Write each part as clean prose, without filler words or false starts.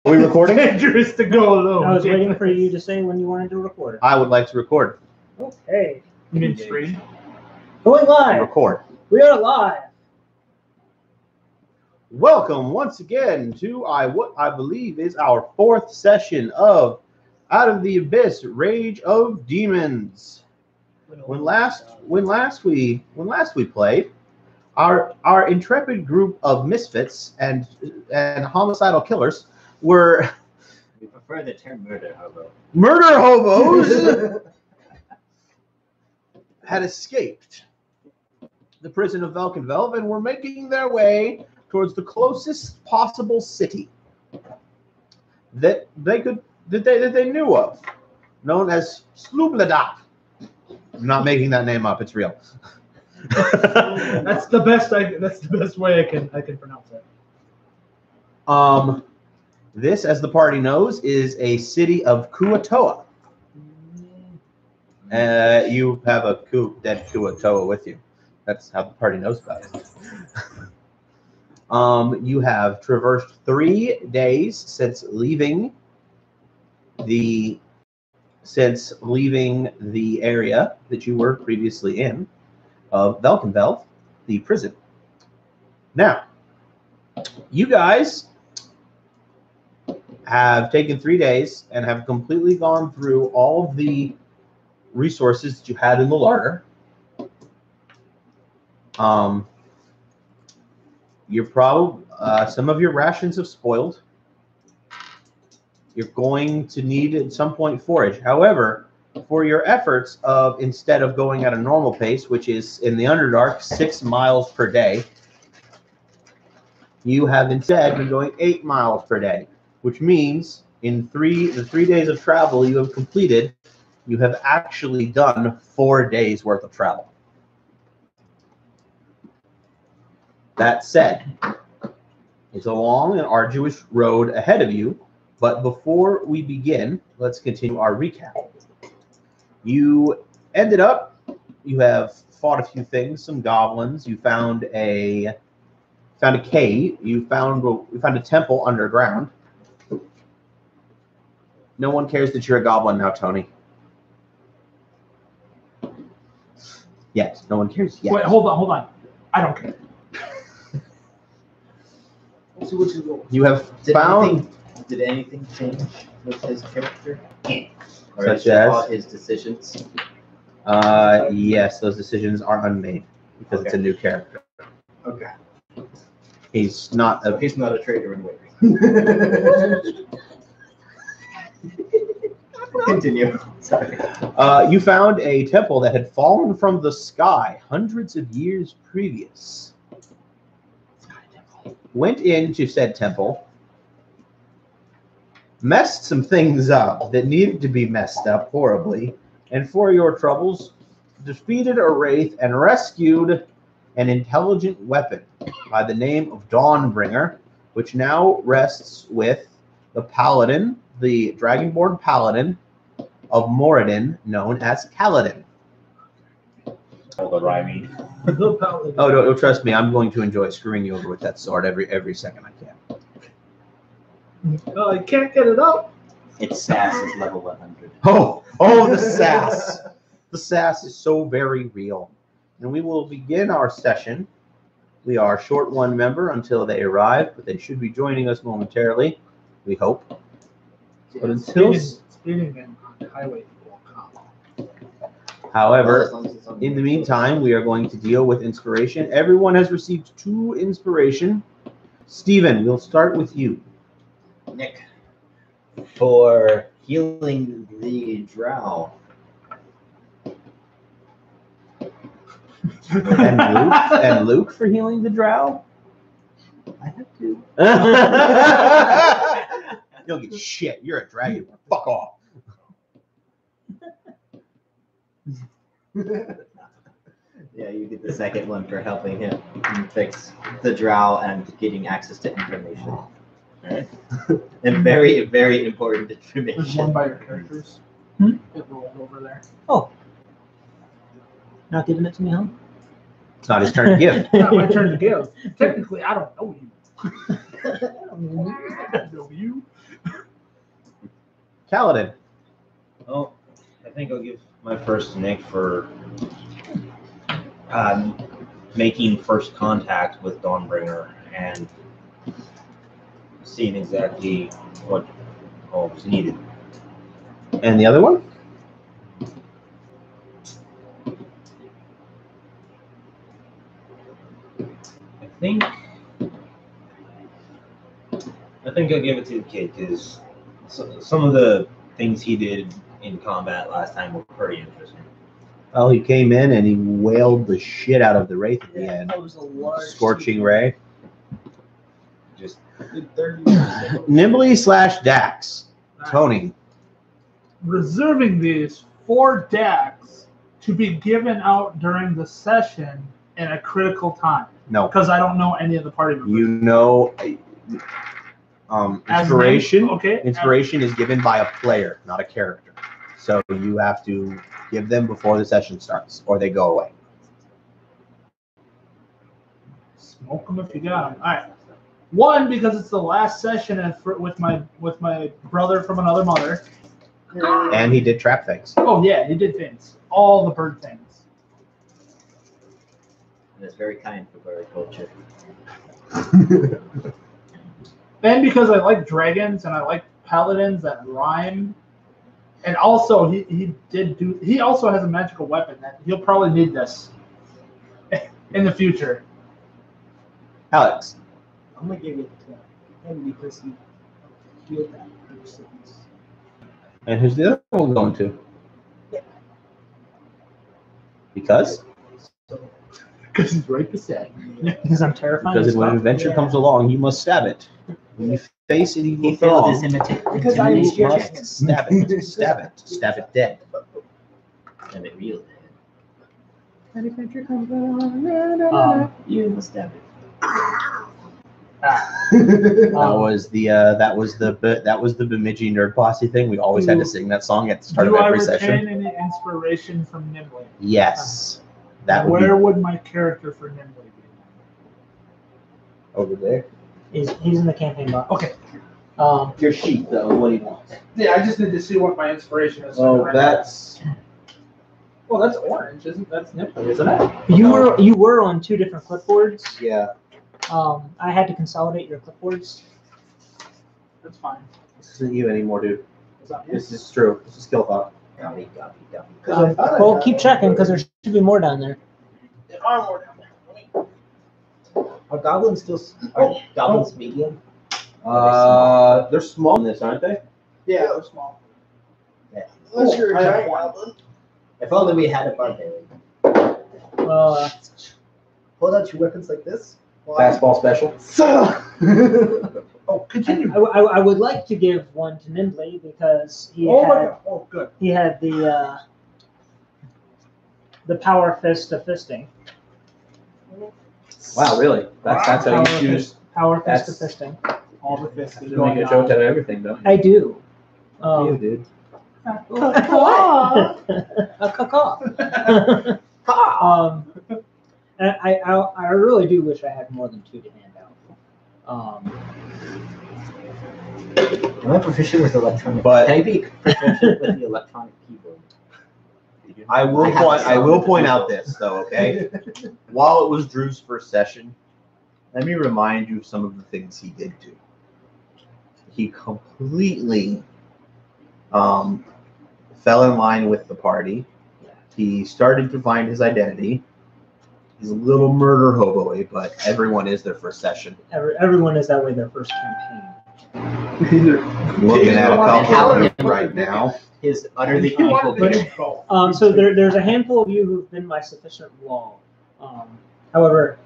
Are we recording? Dangerous to go alone. I was waiting for you to say when you wanted to record. I would like to record. Okay. You mean stream? Going live. Record. We are live. Welcome once again to what I believe is our fourth session of Out of the Abyss: Rage of Demons. When last we played, our intrepid group of misfits and homicidal killers were We prefer the term murder hobo. murder hobos had escaped the prison of Velkenvelv and were making their way towards the closest possible city that they knew of, known as Slubladat. I'm not making that name up; it's real. That's the best. That's the best way I can pronounce it. This, as the party knows, is a city of Kuatoa. You have a dead Kuatoa with you. That's how the party knows about it. You have traversed 3 days since leaving the area that you were previously in of Velkenvelv, the prison. Now, you guys have taken 3 days and have completely gone through all of the resources that you had in the larder. You're probably some of your rations have spoiled. You're going to need at some point forage. However, for your efforts of instead of going at a normal pace, which is in the Underdark 6 miles per day, you have instead been going 8 miles per day, which means in the 3 days of travel you have completed, you have actually done 4 days worth of travel. That said, it's a long and arduous road ahead of you, but before we begin, let's continue our recap. You have fought a few things, some goblins. You found a cave. You found a temple underground. No one cares that you're a goblin now, Tony. Yes, no one cares yet. Wait, hold on. I don't care. Let's see what you go. You have found. Did anything change with his character? Or Such all as? his decisions? Yes, those decisions are unmade because it's a new character. Okay. He's not a. He's not a traitor in waiting. Continue. Sorry. You found a temple that had fallen from the sky hundreds of years previous. Went into said temple, messed some things up that needed to be messed up horribly, and for your troubles, defeated a wraith and rescued an intelligent weapon by the name of Dawnbringer, which now rests with the paladin, the Dragonborn paladin of Moradin, known as Kaladin. All the rhyming. Oh, no, trust me, I'm going to enjoy screwing you over with that sword every second I can. I can't get it up. Its sass is level 100. Oh, the sass. The sass is so very real. And we will begin our session. We are short one member until they arrive, but they should be joining us momentarily, we hope. But until... Speeding on the highway will come. However, in the meantime, we are going to deal with inspiration. Everyone has received 2 inspiration. Stephen, we'll start with you. Nick, for healing the drow. And Luke for healing the drow. I have to. You don't get shit. You're a dragon. Fuck off. Yeah, you get the second one for helping him fix the drow and getting access to information. Alright. And very, very important There's information. one by your characters. Hmm? It rolled over there. Oh. Not giving it to me, huh? It's not his turn to give. Not my turn to give. Technically, I don't know you. I don't know. I don't know you. Kaladin. Well, I think I'll give my first to Nick for making first contact with Dawnbringer and seeing exactly what was needed. And the other one? I think I'll give it to the kid because some of the things he did in combat last time were pretty interesting. Well, he came in and he wailed the shit out of the Wraith at the end. That was a large Scorching Ray. Just did 30 Nimbly / Dax. Tony. reserving these for Dax to be given out during the session in a critical time No. because I don't know any of the party members. You know, As inspiration. named- okay. Inspiration is given by a player, not a character. So you have to give them before the session starts, or they go away. Smoke them if you got them. All right. One, because it's the last session and with my brother from another mother. And he did trap things. Oh yeah, he did things. All the bird things. And it's very kind for bird culture. And because I like dragons and I like paladins that rhyme. And also he also has a magical weapon that he'll probably need this in the future. Alex. I'm gonna give it to him because he healed that person. And who's the other one going to? Because? Because he's right beside me. Because I'm terrified. Because as when an well. adventure comes along, you must stab it. When you face an evil He failed his throng, Because I you was must just- stab it. Stab it dead. And it real An adventure comes along. You must stab it. That was the Bemidji Nerd Posse thing. We always had to sing that song at the start Do of I every retain session. any inspiration from Nimble? Yes. That would Where be would my character for Nimble be? over there. He's in the campaign box. Okay. Your sheet, though. What do you want? Yeah, I just need to see what my inspiration is. Oh, that's Well, that's orange, isn't that's Nimble, isn't it? You were on two different clipboards. yeah. I had to consolidate your clipboards. That's fine. This isn't you anymore, dude. Is that This is true. This is skill thought. Gobby, gobby, gobby. Well, keep checking because there should be more down there. There are more down there. Are goblins still? Are goblins medium? They're small in this, aren't they? Yeah, they're small. Yeah. Unless you're a I have giant one. goblin. If only we had a barbarian. Well, Hold out your weapons like this. Fastball special. Oh, continue. I would like to give one to Nimbley because Oh my god. Oh, good. he had the power fist of fisting. Wow, really? That's how you Power choose fist, power fist of That's- fisting. All the fists is to make going a joke out on. of everything, though. I do. You, dude. A caw. And I really do wish I had more than two to hand out. Am I proficient with electronic? But- Can I be proficient with the electronic keyboard? I will I have point. I will some point out people. this though. Okay. While it was Drew's first session, let me remind you of some of the things he did do. He completely fell in line with the party. He started to find his identity. He's a little murder hobo-y, but everyone is their first session. Everyone is that way their first campaign. I'm looking at a couple of them right now. His utterly You evil want to bitch. do both. So there's a handful of you who've been my sufficient wall. However,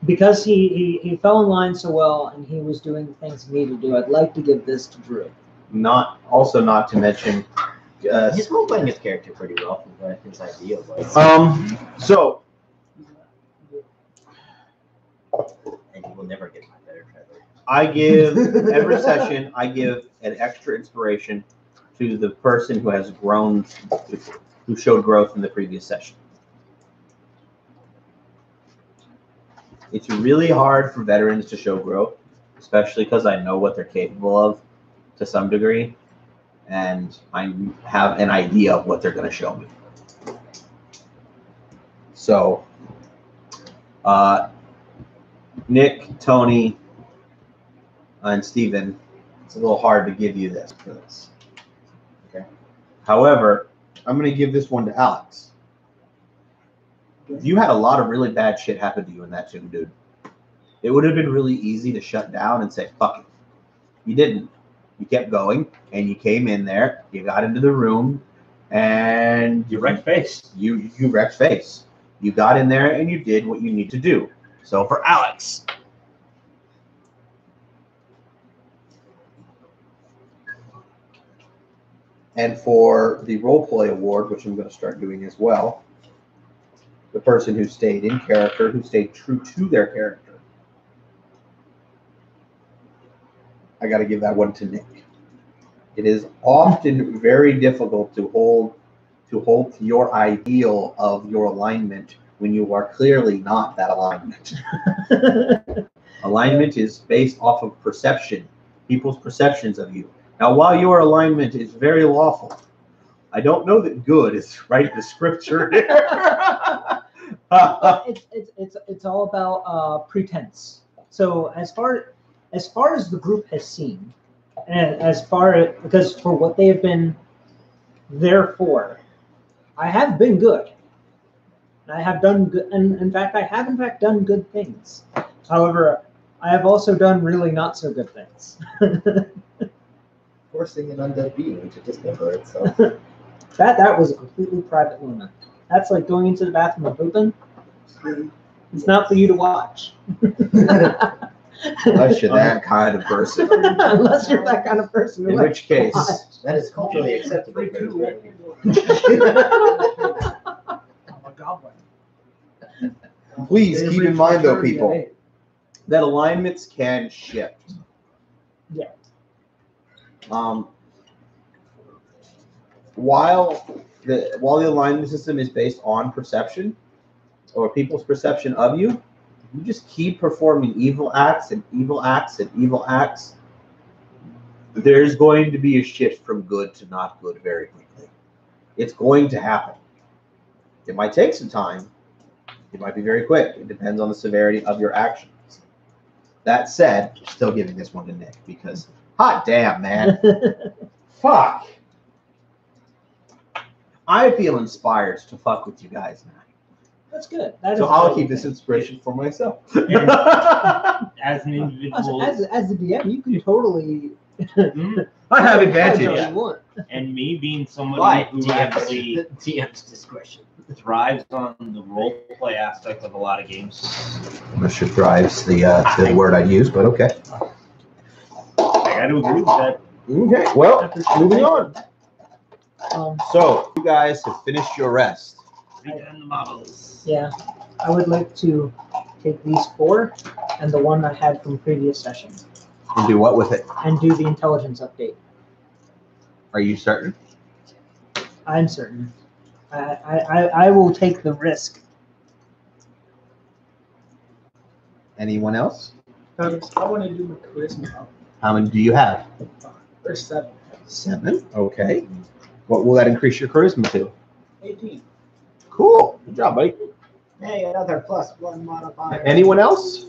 because he fell in line so well and he was doing the things he needed to do, I'd like to give this to Drew. Not to mention. He's role playing his character pretty well from what his idea was. So And he will never get my better Trevor. I give every session. I give an extra inspiration to the person who has grown, who showed growth in the previous session. It's really hard for veterans to show growth, especially because I know what they're capable of. to some degree, and I have an idea of what they're going to show me. So, Nick, Tony, and Steven, it's a little hard to give you this for this. Okay. However, I'm going to give this one to Alex. You had a lot of really bad shit happen to you in that tomb, dude. It would have been really easy to shut down and say, fuck it. You didn't. You kept going, and you came in there, you got into the room, and You wrecked face. You wrecked face. You got in there, and you did what you need to do. So for Alex, and for the role play award, which I'm going to start doing as well, the person who stayed in character, who stayed true to their character, I got to give that one to Nick. It is often very difficult to hold to your ideal of your alignment when you are clearly not that alignment. Alignment is based off of perception, people's perceptions of you. Now, while your alignment is very lawful, I don't know that good is right in the scripture. It's all about pretense. So as far as the group has seen, and because for what they have been there for, I have been good. I have done good, and in fact, I have done good things. However, I have also done really not so good things. Forcing an undead being to dismember itself. That was a completely private moment. That's like going into the bathroom and pooping. It's not for you to watch. Unless you're that kind of person. Unless you're that kind of person. In which case, That is culturally acceptable. I'm a goblin. please keep in mind, though, people, that alignments can shift. Yeah. While the alignment system is based on perception, or people's perception of you, you just keep performing evil acts and evil acts and evil acts, there's going to be a shift from good to not good very quickly. It's going to happen. It might take some time. It might be very quick. It depends on the severity of your actions. That said, I'm still giving this one to Nick because, hot damn, man. Fuck. I feel inspired to fuck with you guys now. That's good. That So is I'll a keep good this thing. inspiration for myself. As an individual, As the DM, you can totally. I have all advantage. you want. and me being someone Why? who actually DM's discretion. thrives on the role play aspect of a lot of games. That should drives the word I use, but okay. I got to agree with that. Okay, well, moving on. Um, So, you guys have finished your rest. Redone the models. yeah, I would like to take these 4 and the one I had from previous session And do what with it? and do the intelligence update. Are you certain? I'm certain. I will take the risk. Anyone else? I want to do my charisma. How many do you have? There's 7. 7. Okay. What will that increase your charisma to? 18. Cool. Good job, buddy. Hey, another +1 modifier. Anyone else?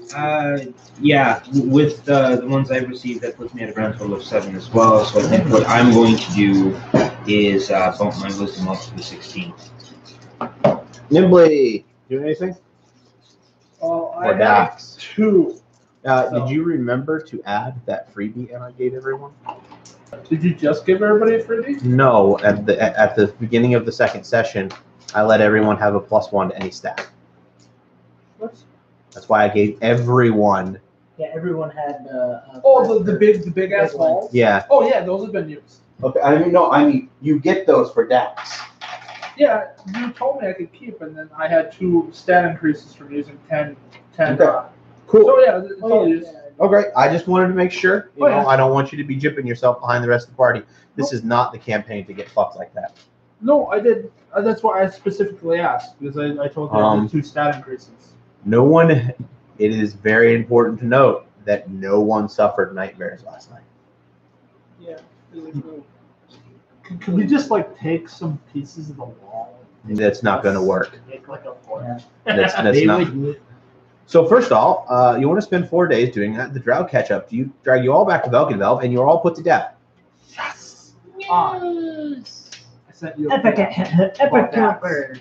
Yeah, with the ones I've received, that puts me at a grand total of 7 as well. So I think what I'm going to do is bump my wisdom up to 16. Nimbly, do anything? Oh, I Or have Dax? 2. Did you remember to add that freebie and I gave everyone? Did you just give everybody a freebie? No, at the beginning of the second session, I let everyone have a +1 to any stat. What? That's why I gave everyone. Yeah, everyone had. Oh, the big ass balls. Yeah. Oh yeah, those have been used. Okay. I mean, you get those for Dax. Yeah, you told me I could keep, and then I had 2 stat increases from using 10. Okay. Cool. So yeah, it's all used. Okay. I just wanted to make sure. You Oh, know, yeah. I don't want you to be jipping yourself behind the rest of the party. This is not the campaign to get fucked like that. No, I did. That's why I specifically asked, because I told you I did 2 stat increases. No one. It is very important to note that no one suffered nightmares last night. Yeah. Can we just like take some pieces of the wall? That's not going to work. Make like a fort. Yeah. That's They not. would. So first off, you want to spend 4 days doing that. The Drow catch up. You drag you all back to Velkenvelv, and you're all put to death. Yes. I sent you. Epic, epic number.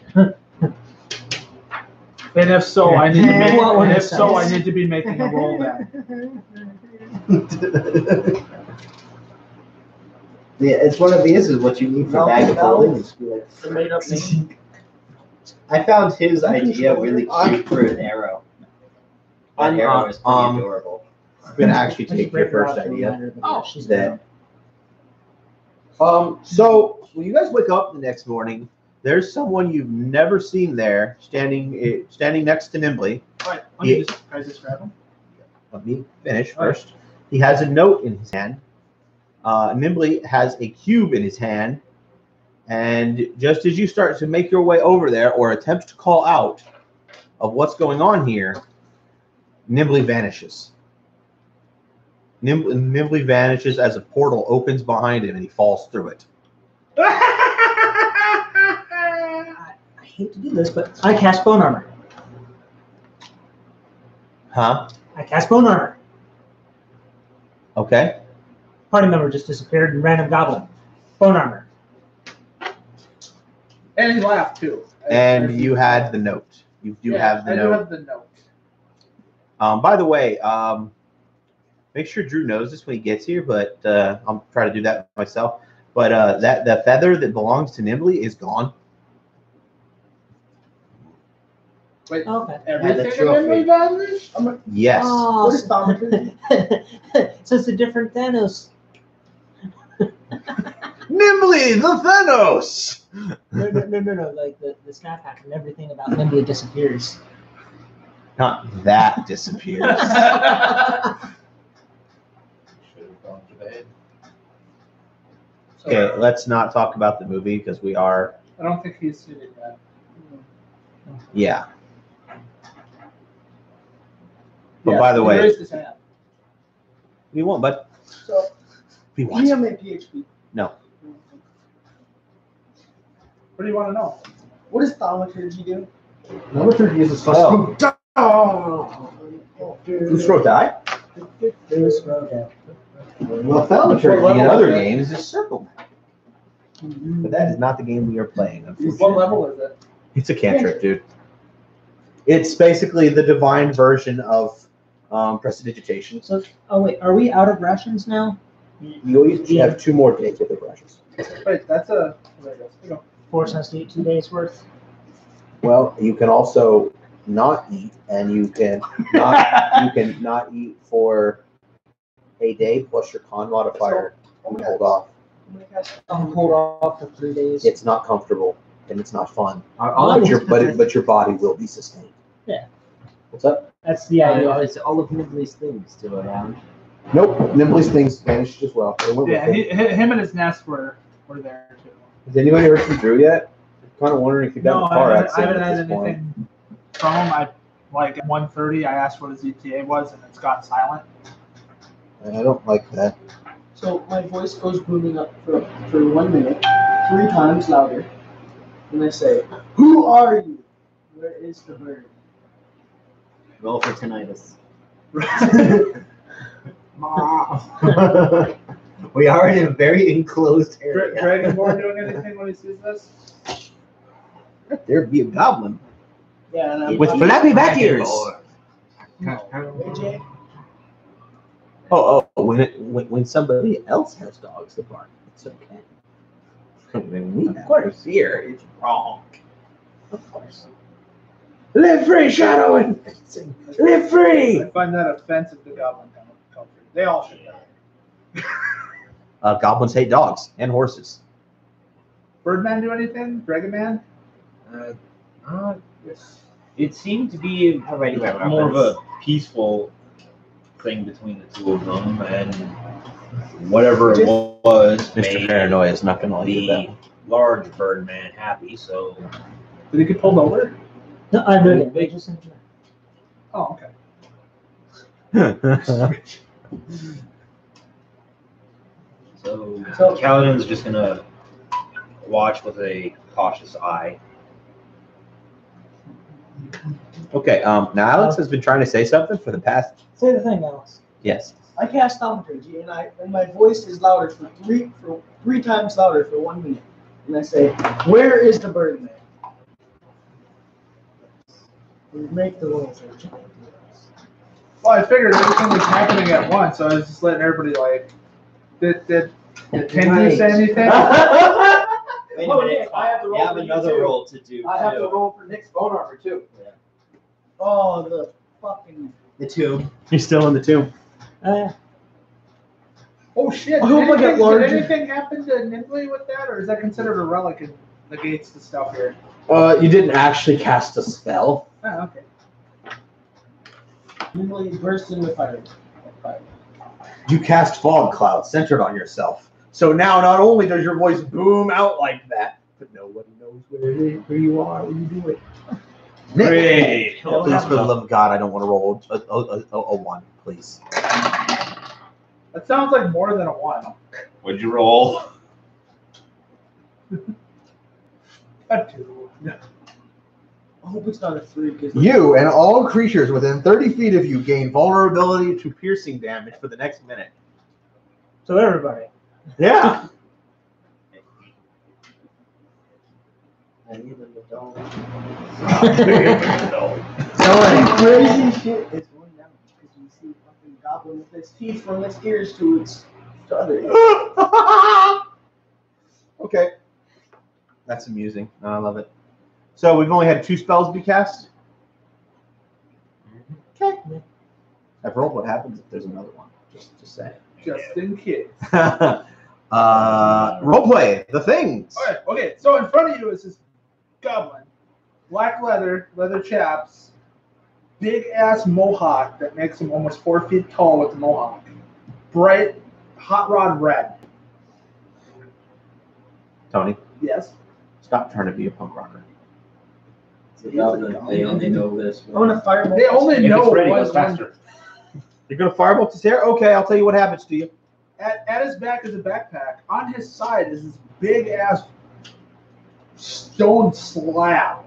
And if so, I need to make. Well, And it if so, I says. need to be making a roll then. Yeah, it's one of these is what you need for bag of holding. The made up name. I found his idea really cute for an arrow. That arrow is pretty adorable. I'm going to actually take your first idea. Oh, she's That. So when you guys wake up the next morning, there's someone you've never seen there standing next to Nimbly. All right. Let me just, can I just grab him? Let me finish first. He has a note in his hand. Nimbly has a cube in his hand. And just as you start to make your way over there or attempt to call out of what's going on here, Nimbly vanishes. Nimbly vanishes as a portal opens behind him and he falls through it. I hate to do this, but I cast bone armor. Huh? I cast bone armor. Okay. Party member just disappeared and random goblin. Bone armor. And he laughed too. And you had the note. You do have the I do note. have the note. By the way, make sure Drew knows this when he gets here, but I'll try to do that myself. But that the feather that belongs to Nimbly is gone. Wait, Okay. everything trophy. in vanished? Yes. Oh, What is thaumaturgy? so it's a different Thanos. Nimbly, the Thanos. No. Like the snap hack and everything about Nimbly disappears. Not that disappears. Should have gone to bed. Okay, let's not talk about the movie because we are. I don't think he's seen it yet. Yeah. But Yeah, by the he way, raised his hand. we won't. But So, we you want. have my PHP. No. What do you want to know? What does thaumaturgy do? Thaumaturgy is a spell. Oh. Who throw die? Well, thaumaturgy in other games is circle magic. But that is not the game we are playing. What Unfortunately. level is it? It's a cantrip, dude. It's basically the divine version of prestidigitation. So, oh wait, are we out of rations now? You always have 2 more days of the rations. Wait, that's a. There it goes. Here you go. Force us to eat 2 days worth. Well, you can also not eat, and you can not eat for a day plus your con modifier. You can hold off. Hold off for 3 days. It's not comfortable and it's not fun, All but your body will be sustained. Yeah. What's up? That's the idea. Is all of Nimbly's things still around? Nope. Nimbly's things vanished as well. They went with Yeah, him and his nest were there too. Has anybody heard from Drew yet? I'm kind of wondering if he got in No, a car I accident haven't at had this point. anything from him. Like at 1:30, I asked what his ETA was, and it's gone silent. I don't like that. So my voice goes booming up for 1 minute, 3 times louder. And I say, "Who are you? Where is the bird?" Roll for tinnitus. We are in a very enclosed area. Dragonborn doing anything when he sees this? There'd be a goblin Yeah, and I'm with flappy back ears. AJ. Oh, when somebody else has dogs that bark, it's okay. When we have course. here, it's wrong. Of course. Live free, Shadow, and live free. I find that offensive to goblin culture. They all should die. Goblins hate dogs and horses. Birdman do anything? Dragonman? It seemed to be Already went more of weapons. a peaceful thing between the two of them, and whatever it was made Paranoia is not going to the large Birdman happy. So Did he get pulled over? No, I know that. They just Oh, okay. that. So So- Kaladin's just gonna watch with a cautious eye. Okay. Now Alex has been trying to say something for the past. Say the thing, Alex. Yes. I cast thaumaturgy, and my voice is louder for three times louder for 1 minute. And I say, "Where is the Birdman?" We make the rules. Well, I figured everything was happening at once, so I was just letting everybody like. Did Tengu say anything? Wait a Oh, minute. yeah, I have to roll You have for you another too. roll to do. I have to too. roll for Nick's bone armor too. Oh, the fucking. The tube. You're still in the tomb. Oh shit! I hope I get Did larger. anything happen to Nimbly with that, or is that considered a relic and negates the stuff here? You didn't actually cast a spell. Oh, okay. Usually burst into fire. You cast fog cloud centered on yourself. So now not only does your voice boom out like that, but nobody knows where you are when you do it. Nick, Great. please, for the love of God, I don't want to roll a 1, please. That sounds like more than a 1. What'd you roll? A 2. I hope it's not a 3 because You and all creatures within 30 feet of you gain vulnerability to piercing damage for the next minute. So everybody. Yeah. And even the dome. crazy shit is going down because you see fucking goblin with his teeth from its ears to its other ear. Okay. That's amusing. I love it. So we've only had 2 spells be cast. Okay. I've rolled what happens if there's another one. Just saying. Just in case. Roleplay, the things. Okay. So in front of you is this goblin, black leather chaps, big ass mohawk that makes him almost 4 feet tall with the mohawk, bright hot rod red. Tony, Yes. stop trying to be a punk rocker. They only know this I'm gonna one. fire They only If know it's ready, one. goes faster. You're gonna firebolt his hair? Okay, I'll tell you what happens to you. At his back is a backpack. On his side is this big ass stone slab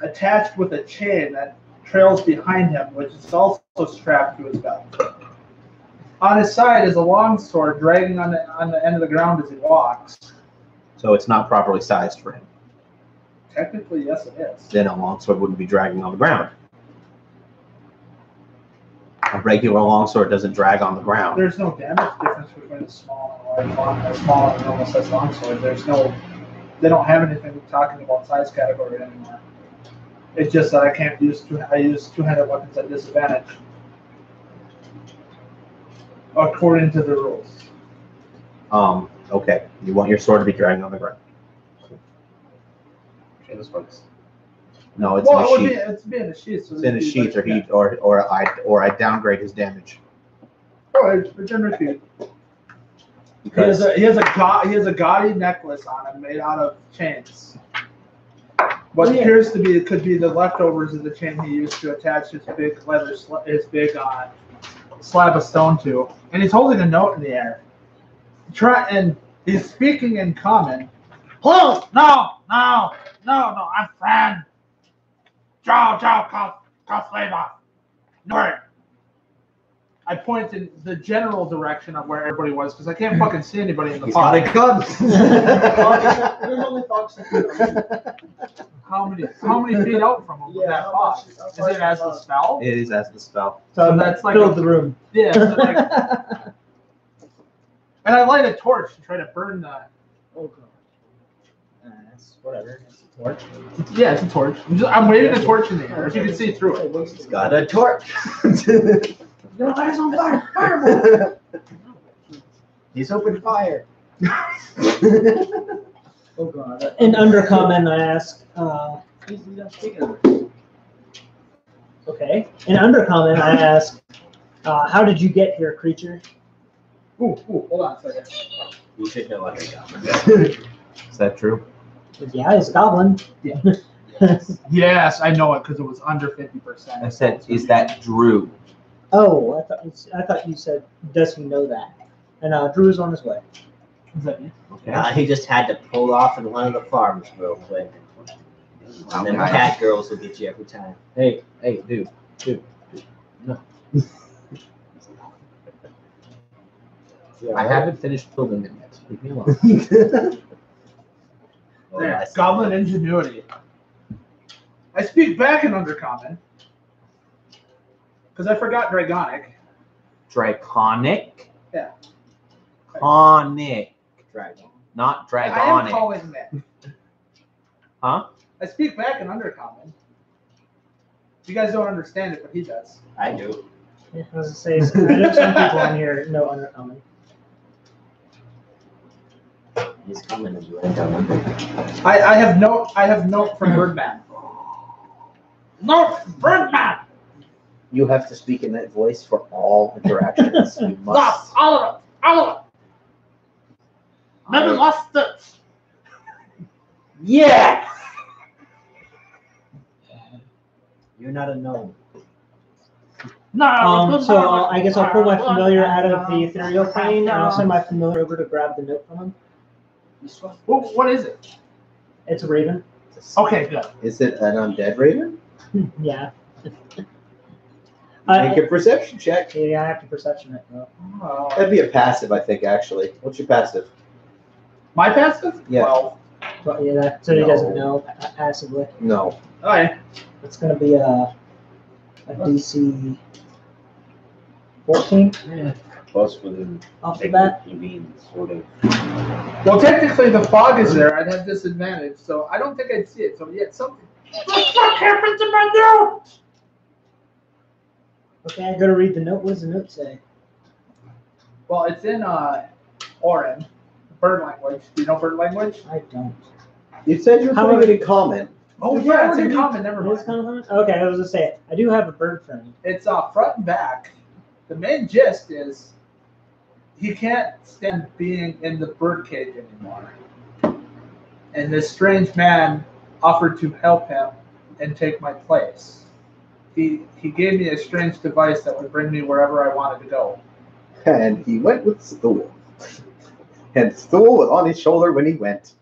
attached with a chain that trails behind him, which is also strapped to his belt. On his side is a long sword dragging on the end of the ground as he walks. So it's not properly sized for him. Technically, yes, it is. Then a longsword wouldn't be dragging on the ground. A regular longsword doesn't drag on the ground. There's no damage difference between a small and a large a small and normal size longsword. They don't have anything talking about size category anymore. It's just that I use two-handed weapons at disadvantage. According to the rules. Okay. You want your sword to be dragging on the ground. Okay, this works. No, it's Well, in it a would be, sheath. it's be in a sheath. So It's in a it'd be sheath, like- or I downgrade his damage. Oh, it's in a sheath. He Because has a gaudy necklace on him made out of chains. What Yeah. appears to be could be the leftovers of the chain he used to attach his big slab of stone to, and he's holding a note in the air. And he's speaking in common. Hello, no, I'm friend. Joe, Kosleva. North. I point in the general direction of where everybody was because I can't fucking see anybody in the He's got pod. a gun. There's only Fox that can How many feet out from him was Yeah, that how pod? much- how Is far it as the out? spell? it is as the spell. So that's like filled a- the room. Yeah. So like, and I light a torch to try to burn the. Oh, God. That's whatever. It's a torch. Yeah, it's a torch. I'm waving a torch in the air, so you can see through it. He's got a torch. Your eyes on fire! Fireball! He's opened fire. Oh god. In undercommon, I ask, He's not speaking of it. okay. In undercommon, I ask, how did you get here, creature? Ooh, hold on a second. You should know what I got. Is that true? Yeah, it's goblin. Yes, I know it because it was under I 50%. said, is that Drew? Oh, I thought you said, does he know that? And Drew is on his way. Is that me? Okay. He just had to pull off in one of the farms real quick. And then cat girls will get you every time. Hey, dude. No. I haven't finished building them yet. Leave me alone. There, I see. Goblin Ingenuity. I speak back in Undercommon. Because I forgot Dragonic. Draconic? Yeah. Conic, Dragon. not I am dragonic. calling that. Huh? I speak back in Undercommon. You guys don't understand it, but he does. I do. Yeah, I was gonna say, I know some people on here know Undercommon. He's coming as you end down. I have note from Birdman. Note from Birdman. You have to speak in that voice for all interactions. You must. Lost all of it. All of it. Never lost it. Yeah. You're not a gnome. No. So I guess I'll pull my familiar out of the ethereal plane, and I'll send my familiar over to grab the note from him. What is it? It's a raven. Okay, good. Is it an undead raven? Yeah. Make a perception check. Yeah, I have to perception it though. That'd be a passive, I think, actually. What's your passive? My passive? Yeah. 12. But yeah, so he doesn't know passively. No. Alright. It's gonna be a DC 14 Plus within off the bat. you mean sort of. Well, technically the fog is there. I'd have disadvantage, so I don't think I'd see it. So yeah, something. What the fuck happened to my note? Okay, I gotta read the note. What does the note say? Well, it's in Orin, bird language. Do you know bird language? I don't. You said you're How putting it in common. Oh Is yeah, that it's in what it common. Never It's mind. kind of okay. I was gonna say I do have a bird friend. It's front and back. The main gist is he can't stand being in the birdcage anymore. And this strange man offered to help him and take my place. He gave me a strange device that would bring me wherever I wanted to go. And he went with Stool. And Stool was on his shoulder when he went.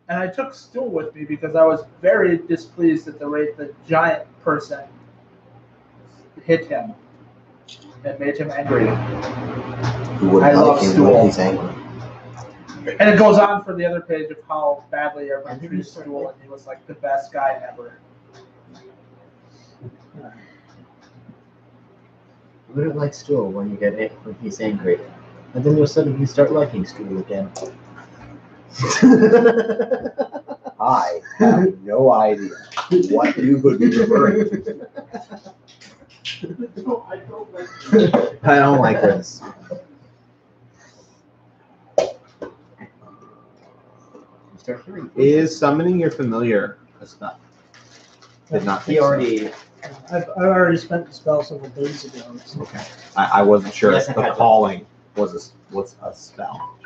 And I took Stool with me because I was very displeased at the rate the giant person hit him and made him angry. Who wouldn't I love like him Stool. when he's angry? And it goes on for the other page of how badly everyone treated Stool, and he was like the best guy ever. You wouldn't like Stool when you get it when he's angry. And then you'll suddenly start liking Stool again. I have no idea what you would be referring to. I don't like this. You start hearing. Is summoning your familiar a spell? Did not. He already. I've already spent the spell several days ago. So. Okay. I wasn't sure Yes, if I the had calling was a spell.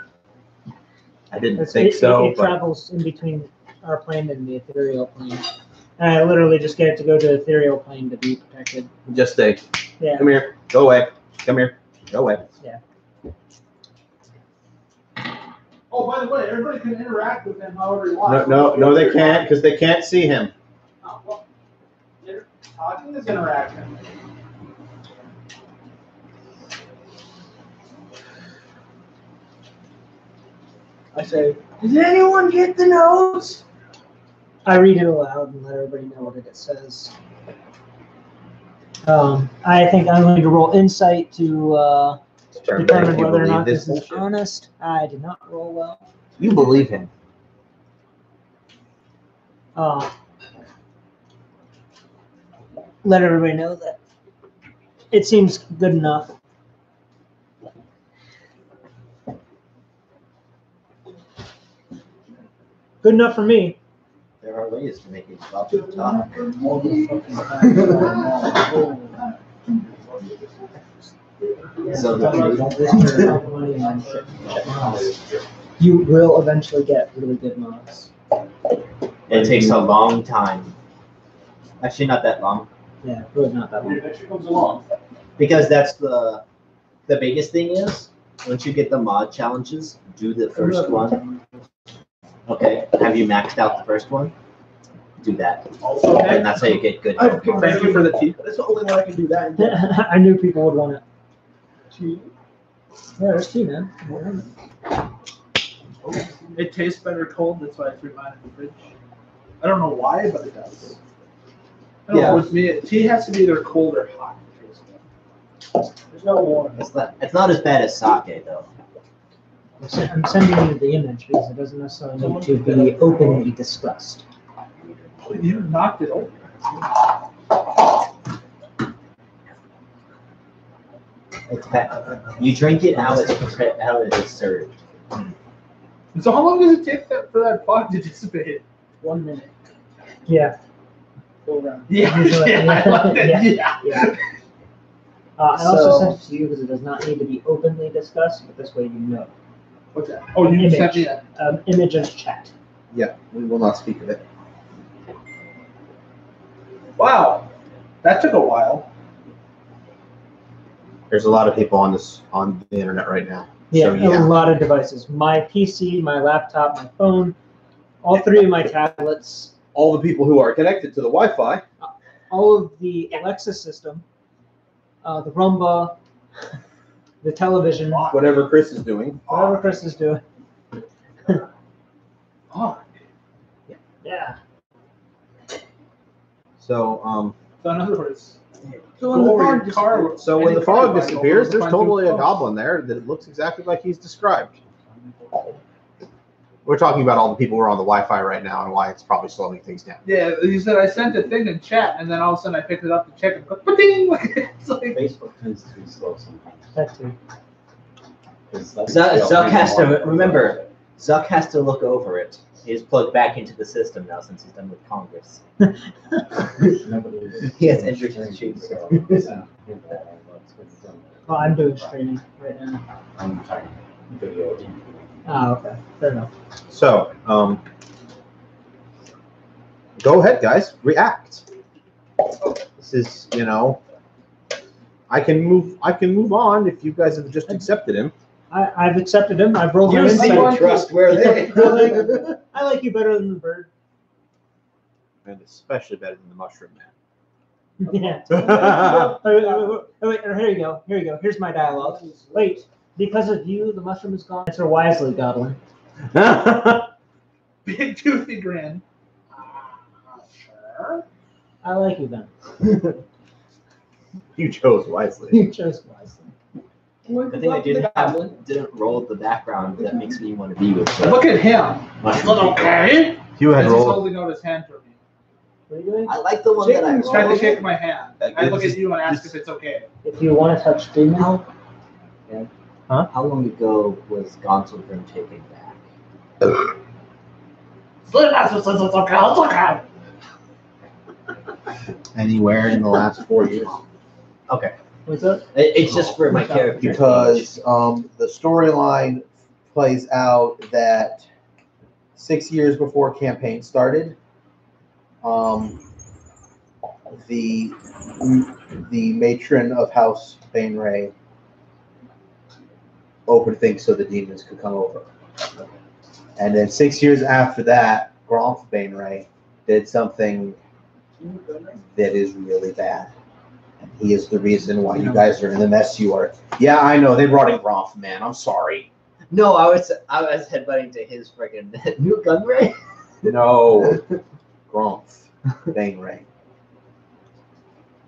I didn't It think so, but travels in between our plane and the ethereal plane. And I literally just get to go to the ethereal plane to be protected. just say, Yeah. come here, go away, come here, go away. Oh, by the way, everybody can interact with him however you want. No, they can't because they can't see him. Oh, well, talking is interaction. I say, did anyone get the notes? I read it aloud and let everybody know what it says. I think I'm going to roll insight to determine You whether or believe not this this is bullshit? honest. I did not roll well. You believe him. Let everybody know that it seems good enough. Good enough for me. There are ways to make it stop to talk. So the truth. You will eventually get really good mods. It takes a long time. Actually, not that long. Yeah, really not that long. It actually comes along. Because that's the biggest thing is once you get the mod challenges, do the first one. Okay. Have you maxed out the first one? Do that. Also, And that's how you get good. I've Thank you for the tea. That's the only one I can do that. in. I knew people would want it. Tea. Yeah, there's tea, man. It tastes better cold. That's why I threw mine in the fridge. I don't know why, but it does. I don't know, with me, tea has to be either cold or hot. to taste good. There's no warm. It's not as bad as sake though. I'm sending you the image because it doesn't necessarily need to be openly discussed. You knocked it open. It's bad. You drink it how it is served. So how long does it take for that fog to dissipate? 1 minute. Yeah. Go around. Yeah, Usually, yeah, I like that. yeah. Yeah. I also So- sent it to you because it does not need to be openly discussed, but this way you know. What's that? Oh, you sent me that. Image and chat. Yeah, we will not speak of it. Wow, that took a while. There's a lot of people on the internet right now. Yeah, So, yeah. a lot of devices. My PC, my laptop, my phone, all three of my tablets, All the people who are connected to the Wi-Fi. all of the Alexa system, the Roomba, the television, Whatever Chris is doing. whatever Chris is doing. Oh, Yeah. So so in other words, So go when the over fog your car. so when the fog anytime, disappears, go there's over totally a and find goblin there that looks exactly like he's described. We're talking about all the people who are on the Wi-Fi right now and why it's probably slowing things down. Yeah, you said I sent a thing in chat, and then all of a sudden I picked it up to check and go, ba-ding! It's like, Facebook tends to be slow sometimes. That too. Zuck has to remember. Zuck has to look over it. He's plugged back into the system now since he's done with Congress. He has entered sheets. Well, I'm doing streaming right now. I'm talking video. Oh, okay. Fair enough. So, go ahead, guys. React. This is, I can move on if you guys have just accepted him. I've accepted him. I've rolled You my see insight. trustworthy. I like you better than the bird. And especially better than the mushroom man. Yeah. Wait, here you go. Here you go. Here's my dialogue. Wait, because of you, the mushroom is gone. Answer wisely, Goblin. big toothy grin. Sure. I like you then. You chose wisely. You chose wisely. The thing I didn't roll the background that makes me want to be with the Look at him. mushroom. Okay. You had As he's rolled. holding out his hand toward me. What are you doing? I like the one that I He's trying to rolled. shake my hand. I look at you and ask if it's okay. If you want to touch streaming, How long ago was Gonzo Grim taken back? Anywhere in the last 4 years. Okay. what's up? It's just for my character. Because the storyline plays out that 6 years before campaign started, the matron of House Bainray opened things so the demons could come over. And then 6 years after that, Gromf Bainray did something that is really bad. And he is the reason why you guys are in the mess you are. Yeah, I know. They brought in Gromf, man. I'm sorry. No, I was headbutting to his friggin' new gun ray. No. Gromf Bainray.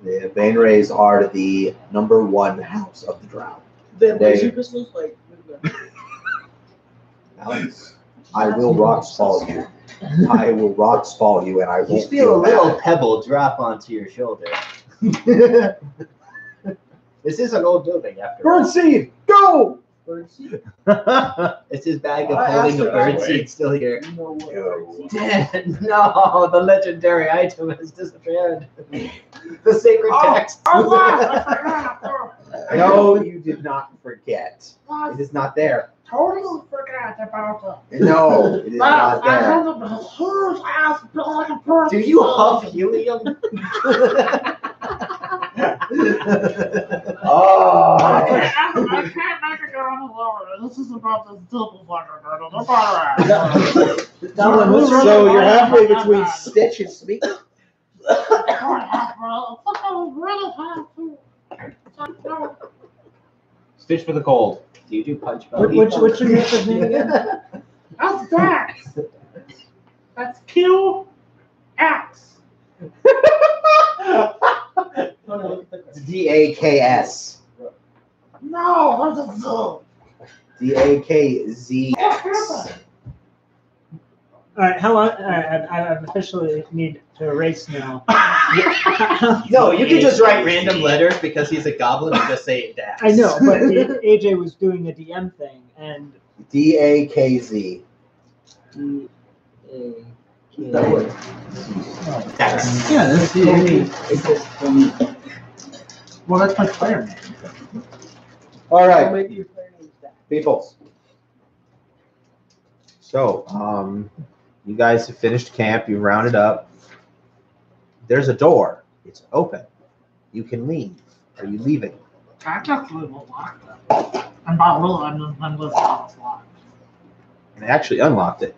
The Bainrays are the #1 house of the Drow. The They- laser pistols, like. Alex, I will rock spall you. I will rock spall you, and I You won't feel a little bad. pebble drop onto your shoulder. This is an old building after all. Birdseed, go! Is his bag of I holding asked the her that bird way. seed still here? No way. Go. Damn, no, the legendary item has disappeared. The sacred text. No, you did not forget. It is not there. Totally forgot about No, it is not there. a huge ass black person. Do you huff helium? Oh. I can't make it go on the lower. This is about this double fucker girdle. Don't bother. Goblin, what's your So you're halfway between Stitch and Speak. Stitch for the cold. Do you do punch What's your character's name again? That's Dax. That's Q X. DAKS. No, that's a zoo. DAKZX. All right, how long? All right, I officially need to erase now. No, you can just write random letters because he's a goblin and just say Dax. I know, but AJ was doing a DM thing, and DAKZ. Dax. Yeah, that's the Well, that's my player name. All right, Maybe your player name's Dax. people. So, you guys have finished camp. You rounded up. There's a door. It's open. You can leave. Are you leaving? I actually will lock that. And by will, I'm just locked. And I actually unlocked it.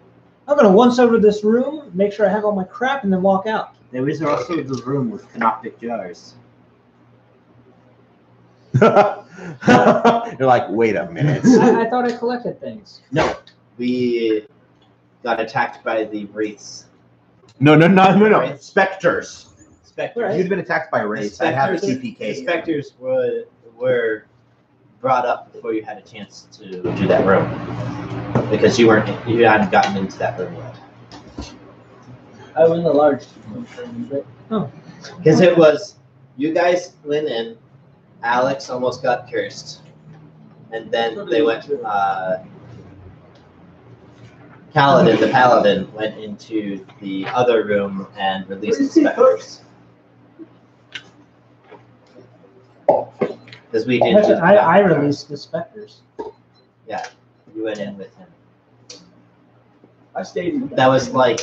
I'm gonna once over this room, make sure I have all my crap, and then walk out. There is also the room with canoptic jars. You're like, wait a minute. I thought I collected things. No, we got attacked by the wraiths. No. Right. Specters. Spectres. Right. You'd been attacked by wraiths. I'd have a The TPK. specters were brought up before you had a chance to do that room because you hadn't gotten into that room yet. I win the large. Because it was you guys went in, Alex almost got cursed, and then they went. Kaladin, the paladin, went into the other room and released the specters. Because we did. I released the specters. You went in with him. I stayed in That was like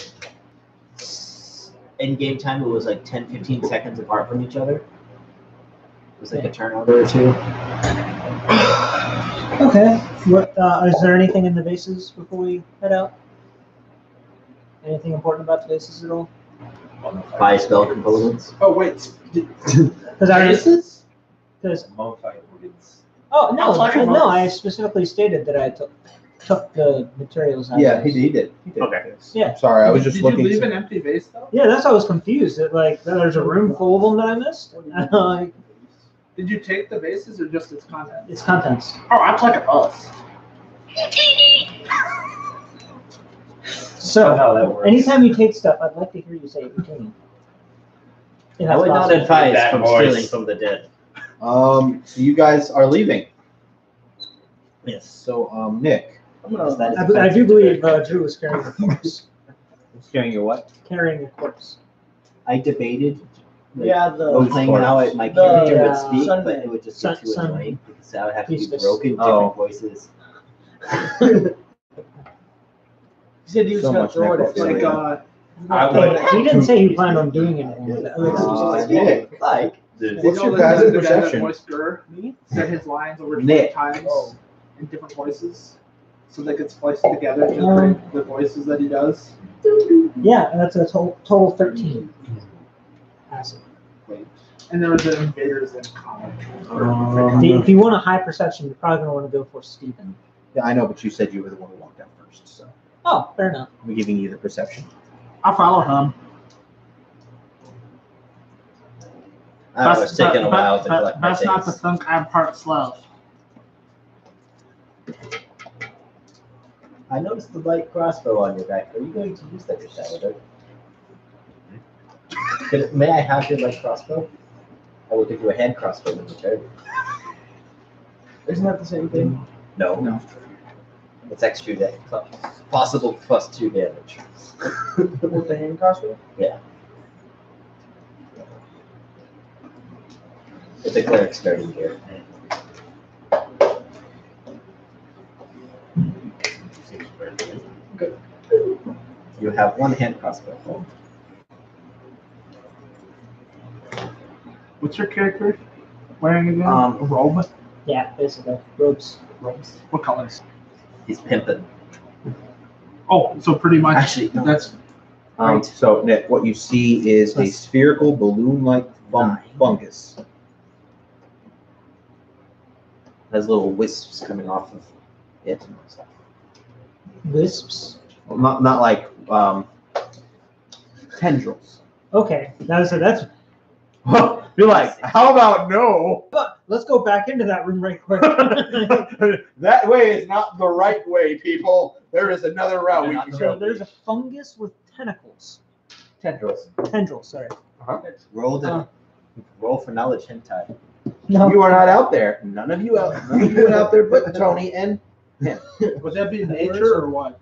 in game time. It was like 10-15 seconds apart from each other. It was like a turnover or two. Okay. What is there anything in the bases before we head out? Anything important about the bases at all? Buy spell components. Oh wait. Because Modified organs. oh no, I'll talk about no, this. I specifically stated that I took the materials out. Yeah, of he this. did. He did. Okay. Yeah. Sorry, I was just Did looking. you leave an empty vase though? Yeah, that's why I was confused. That like there's a room full of them that I missed. Like, Did you take the vases or just its content? it's contents. Oh, I took it both. So how that works. anytime you take stuff, I'd like to hear you say it routine. If I that's would not possible. advise That from voice. stealing from the dead. So you guys are leaving. Yes. So, Nick, I'm gonna. That is I do offensive. believe Drew was carrying a corpse. carrying your what? Carrying a corpse. I debated Yeah, playing how my the, character would speak, Sunday. but it would just get too Sun- annoying because I would have to do Priestess. broken Oh. different voices. He said he was So gonna much throw it at necrophilia. Like, I would. He didn't say he planned on doing anything with it. Nick, Like, what's your guys' perception? Me said his lines over 20 Nick. times in different voices, so they could splice it together to Um, create the voices that he does. Yeah, that's a total 13. Passive. And there was the invaders in comic. If you want a high perception, you're probably gonna want to go for Stephen. Yeah, I know, but you said you were the one who walked out first, so Oh, fair enough. I'm giving you the perception. I'll follow him. I was taking a while to collect my That's not to things. think I'm part slow. I noticed the light crossbow on your back. Are you going to use that to shadow? May I have your light crossbow? I will give you a hand crossbow in return. Isn't that the same thing? No. It's extra damage. Possible +2 damage. With the hand crossbow? It's a cleric starting gear. You have one hand crossbow. What's your character? wearing again? Um, A robe? Yeah, basically robes. Robes. What colors? He's pimping. Oh, so pretty much. Actually, no. That's So, Nick, what you see is a spherical balloon-like fungus. Has little wisps coming off of it. Wisps. Well, not like tendrils. Okay, that's You're like, how about no? Let's go back into that room right quick. That way is not the right way, people. There is another route we can So go. there's a fungus with tentacles. Tendrils. Tendrils, sorry. Roll for knowledge hentai. No. You are not out there. None of you out there but Tony and would that be nature or what?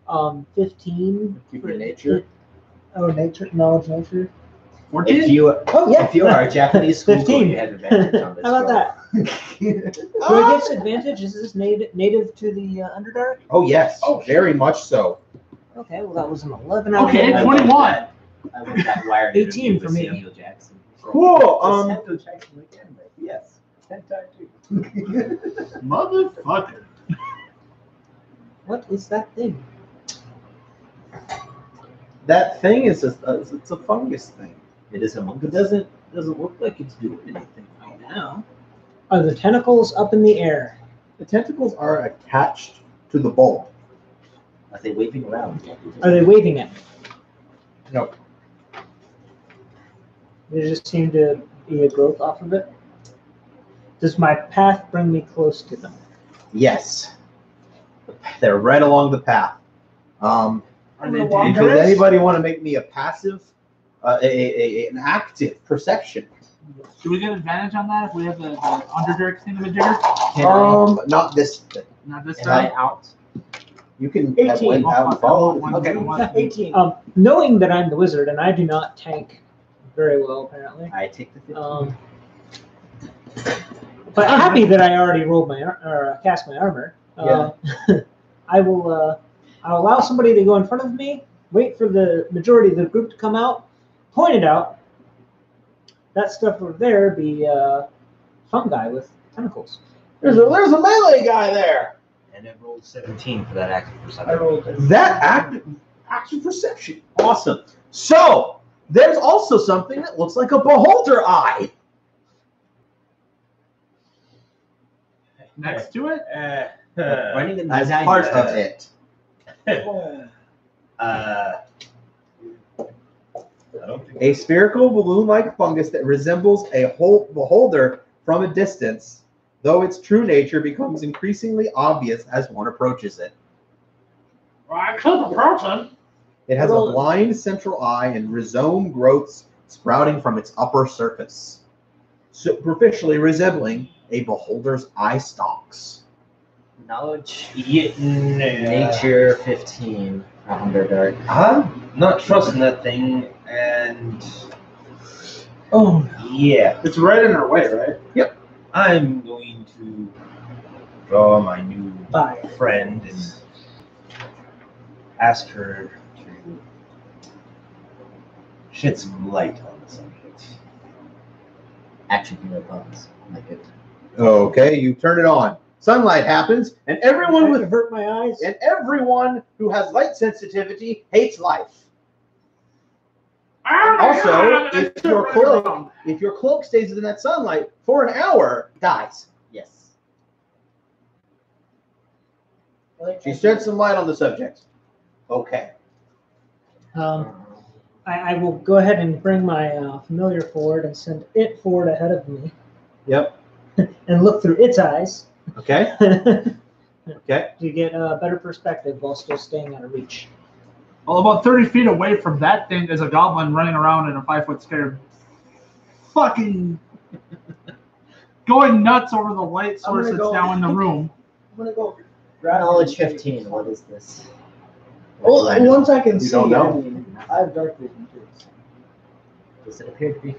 15. Keep your nature. Oh, nature, knowledge, nature. 14? If you Oh yeah. if you are a Japanese school, 15. you have advantage on this. How about roll. that? Do I get advantage? Is this native to the Underdark? Oh yes. Oh, very much so. Okay, well that was an 11. Okay, I 21. want that wired 18 interview for with me. Samuel Jackson. Cool. Samuel Jackson again, but yes, hentai too. Motherfucker. What is that thing? That thing is it's a fungus thing. It is a monkey. It doesn't look like it's doing anything right now. Are the tentacles up in the air? The tentacles are attached to the bulb. Are they waving around? Are they waving at me? No. There just seem to be a growth off of it. Does my path bring me close to them? Yes. They're right along the path. Are they Does dangerous? anybody want to make me a passive, an active perception? Do we get advantage on that if we have the Underdark thingamajigger? Not this thing. Not this Am I time. out? You can 18. went out and followed. Okay. 18. Knowing that I'm the wizard and I do not tank very well, apparently. I take the 15. But happy that I already rolled my or cast my armor. I will. I'll allow somebody to go in front of me. Wait for the majority of the group to come out. Point it out. That stuff over there be fungi with tentacles. There's a melee guy there. And it rolled 17 for that active perception. I rolled it. That active perception. Awesome. So there's also something that looks like a beholder eye. Next to it? Running in As design, part of it. I don't think A spherical balloon-like fungus that resembles a beholder from a distance, though its true nature becomes increasingly obvious as one approaches it. Well, I killed the person. It has a blind central eye and rhizome growths sprouting from its upper surface, superficially resembling a beholder's eye stalks. knowledge, Yeah, nature 15. Underdark. I'm not trusting that thing, and Oh, yeah, It's right in our way, right? I'm going to draw my new fire. friend and ask her to shed some light on the subject. Action hero buttons. Like it. Okay, you turn it on. Sunlight happens, and everyone with hurt my eyes. and everyone who has light sensitivity hates life. Also, if your cloak stays in that sunlight for an hour, dies. Yes. She sheds some light on the subject. Okay. I will go ahead and bring my familiar forward and send it forward ahead of me Yep. and look through its eyes Okay. to Okay. get a better perspective while still staying out of reach. Well, about 30 feet away from that thing is a goblin running around in a 5-foot square. Fucking going nuts over the light source gonna that's go- now in the room. I'm gonna go. Knowledge 15. What is this? Well, once I can You see, don't know? I mean, I have dark vision too. so. Does it appear to be?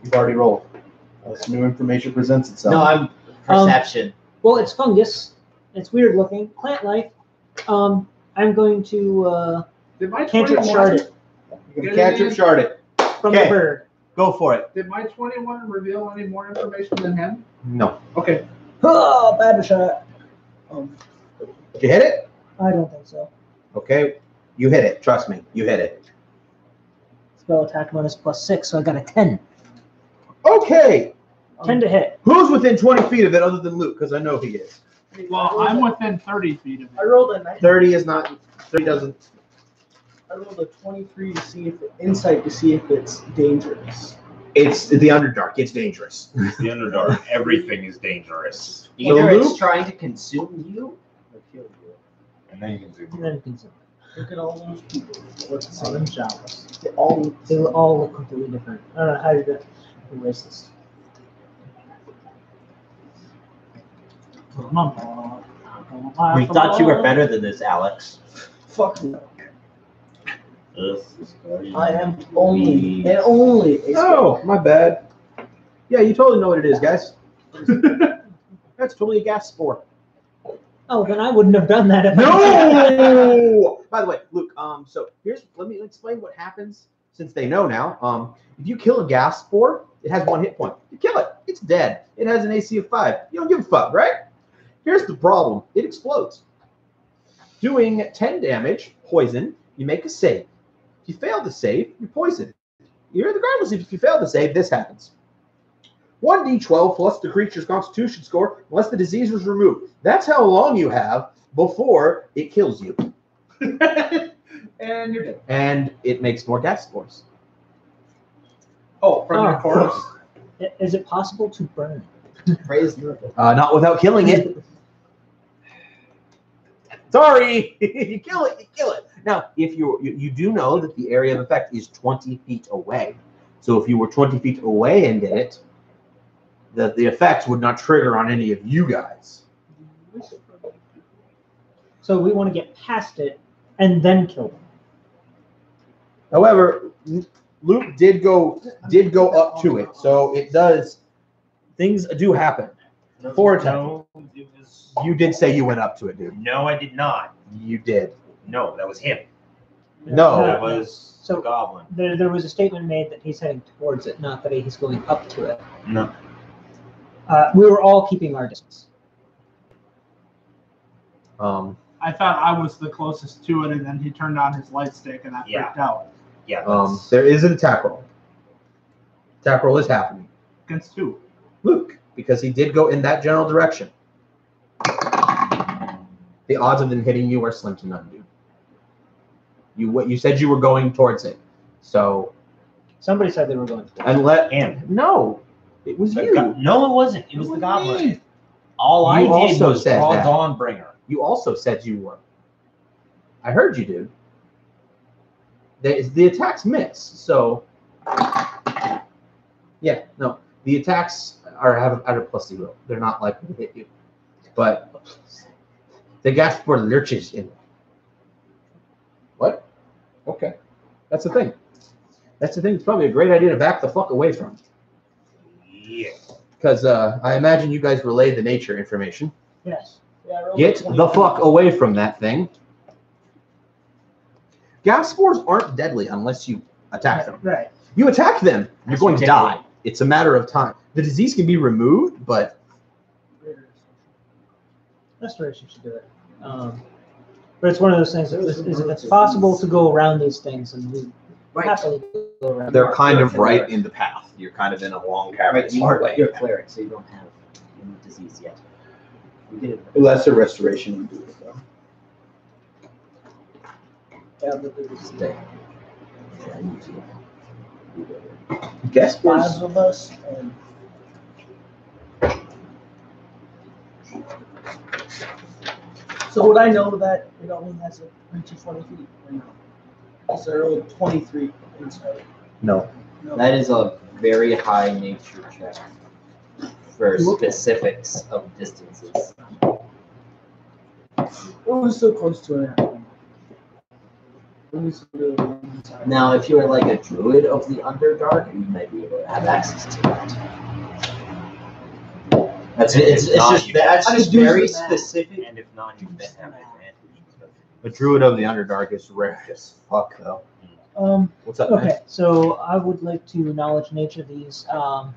You've already rolled. As new information presents itself. No, I'm perception. Well, it's fungus. It's weird looking. Plant life. I'm going to Did my cantrip 21 shard it You can cantrip shard it. from the Okay. bird. Go for it. Did my 21 reveal any more information than him? No. Okay. Oh, bad shot. Did you hit it? I don't think so. Okay. You hit it. Trust me. You hit it. Spell attack bonus +6, so I got a 10. Okay. 10 to hit. Who's within 20 feet of it other than Luke? Because I know he is. Well, I'm within 30 feet of I it. rolled a 9. 30 is not. 30 doesn't. I rolled a 23 to see if insight to see if it's dangerous. It's the Underdark. It's dangerous. It's the Underdark. Everything is dangerous. Either Luke- it's trying to consume you or kill you. And then you can zoom. And then consume. Look at all those people. What's the All same? them Jawas. They all They will all look completely different. I don't know how to erase this. We thought you were better than this, Alex. fuck no. I am only and only a Oh, my bad. Yeah, you totally know what it is, guys. That's totally a gas spore. Oh, then I wouldn't have done that if I No. By the way, Luke. So let me explain what happens since they know now. If you kill a gas spore, it has 1 hit point. You kill it, it's dead. It has an AC of 5. You don't give a fuck, right? Here's the problem: it explodes, doing 10 damage. Poison. You make a save. If you fail to save, you're poisoned. Regardless, if you fail to save, this happens. 1d12 plus the creature's constitution score, unless the disease was removed. That's how long you have before it kills you. And you're dead. And it makes more gas spores. Oh, from your Oh. corpse? Is it possible to burn Praise the Not without killing it. Sorry, you kill it. You kill it. Now, if you do know that the area of effect is 20 feet away, so if you were 20 feet away and did it, the effects would not trigger on any of you guys. So we want to get past it and then kill them. However, Luke did go up to it, so it does. Things do happen. For a time. No, it was. You did say you went up to it, dude. No, I did not. You did. No, that was him. No. That was So- the goblin. There was a statement made that he's heading towards it, not that he's going up to it. No. We were all keeping our distance. I thought I was the closest to it, and then he turned on his light stick, and I Yeah. freaked out. Yeah. That's, There is an attack roll. Attack roll is happening. Against who? Luke, because he did go in that general direction. The odds of them hitting you are slim to none, dude. You said you were going towards it, so Somebody said they were going to. no, it was you. no, it wasn't. It was the was goblin. me. All I You did also was said draw that. Dawnbringer. You also said you were. I heard you, dude. The attacks miss, so yeah, no, the attacks have a +0. They're not likely to hit you, but the gas for lurches in. What? Okay, that's the thing. That's the thing. It's probably a great idea to back the fuck away from, Yeah. because I imagine you guys relayed the nature information. Yes. Yeah, I rolled a Get the 23. fuck away from that thing. Gas spores aren't deadly unless you attack them. Right. You attack them, you're That's going to ridiculous. die. It's a matter of time. The disease can be removed, but Restoration should do it. But it's one of those things that is if it's possible to go around these things, and we happily go around. they're kind of right in the path. You're kind of in a long cavern. Right, you're a cleric, so you don't have any disease yet. We did it. Lesser restoration would do it, though. Yeah, but there's Stay. Yeah, you too. Gas spores. 5 of us, and so would I know that it only has a reach of 20 feet? Or no? Because I rolled 23 inside. No. No. That is a very high nature check for specifics of distances. It was so close to it. It was really inside. Now, if you are like a druid of the Underdark, you might be able to have access to that. It's not, just you- that's I just just do very some math. specific. And if not, you then have advantage. The Druid of the Underdark is rare as fuck, though. What's up, man? Okay, so I would like to knowledge nature these. I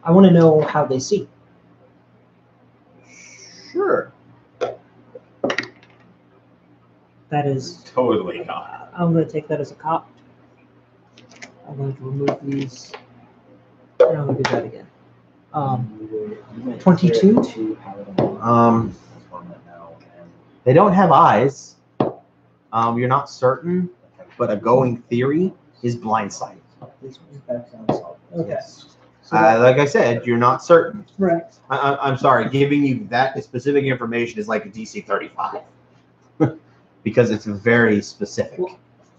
want to know how they see. Sure. That is, Totally not. I'm going to take that as a cop. I'm going to remove these. And I'm going to do that again. 22? They don't have eyes. You're not certain, but a going theory is blindsight. Okay. Yes. So that- Like I said, you're not certain. right. I'm sorry, giving you that specific information is like a DC 35 because it's very specific.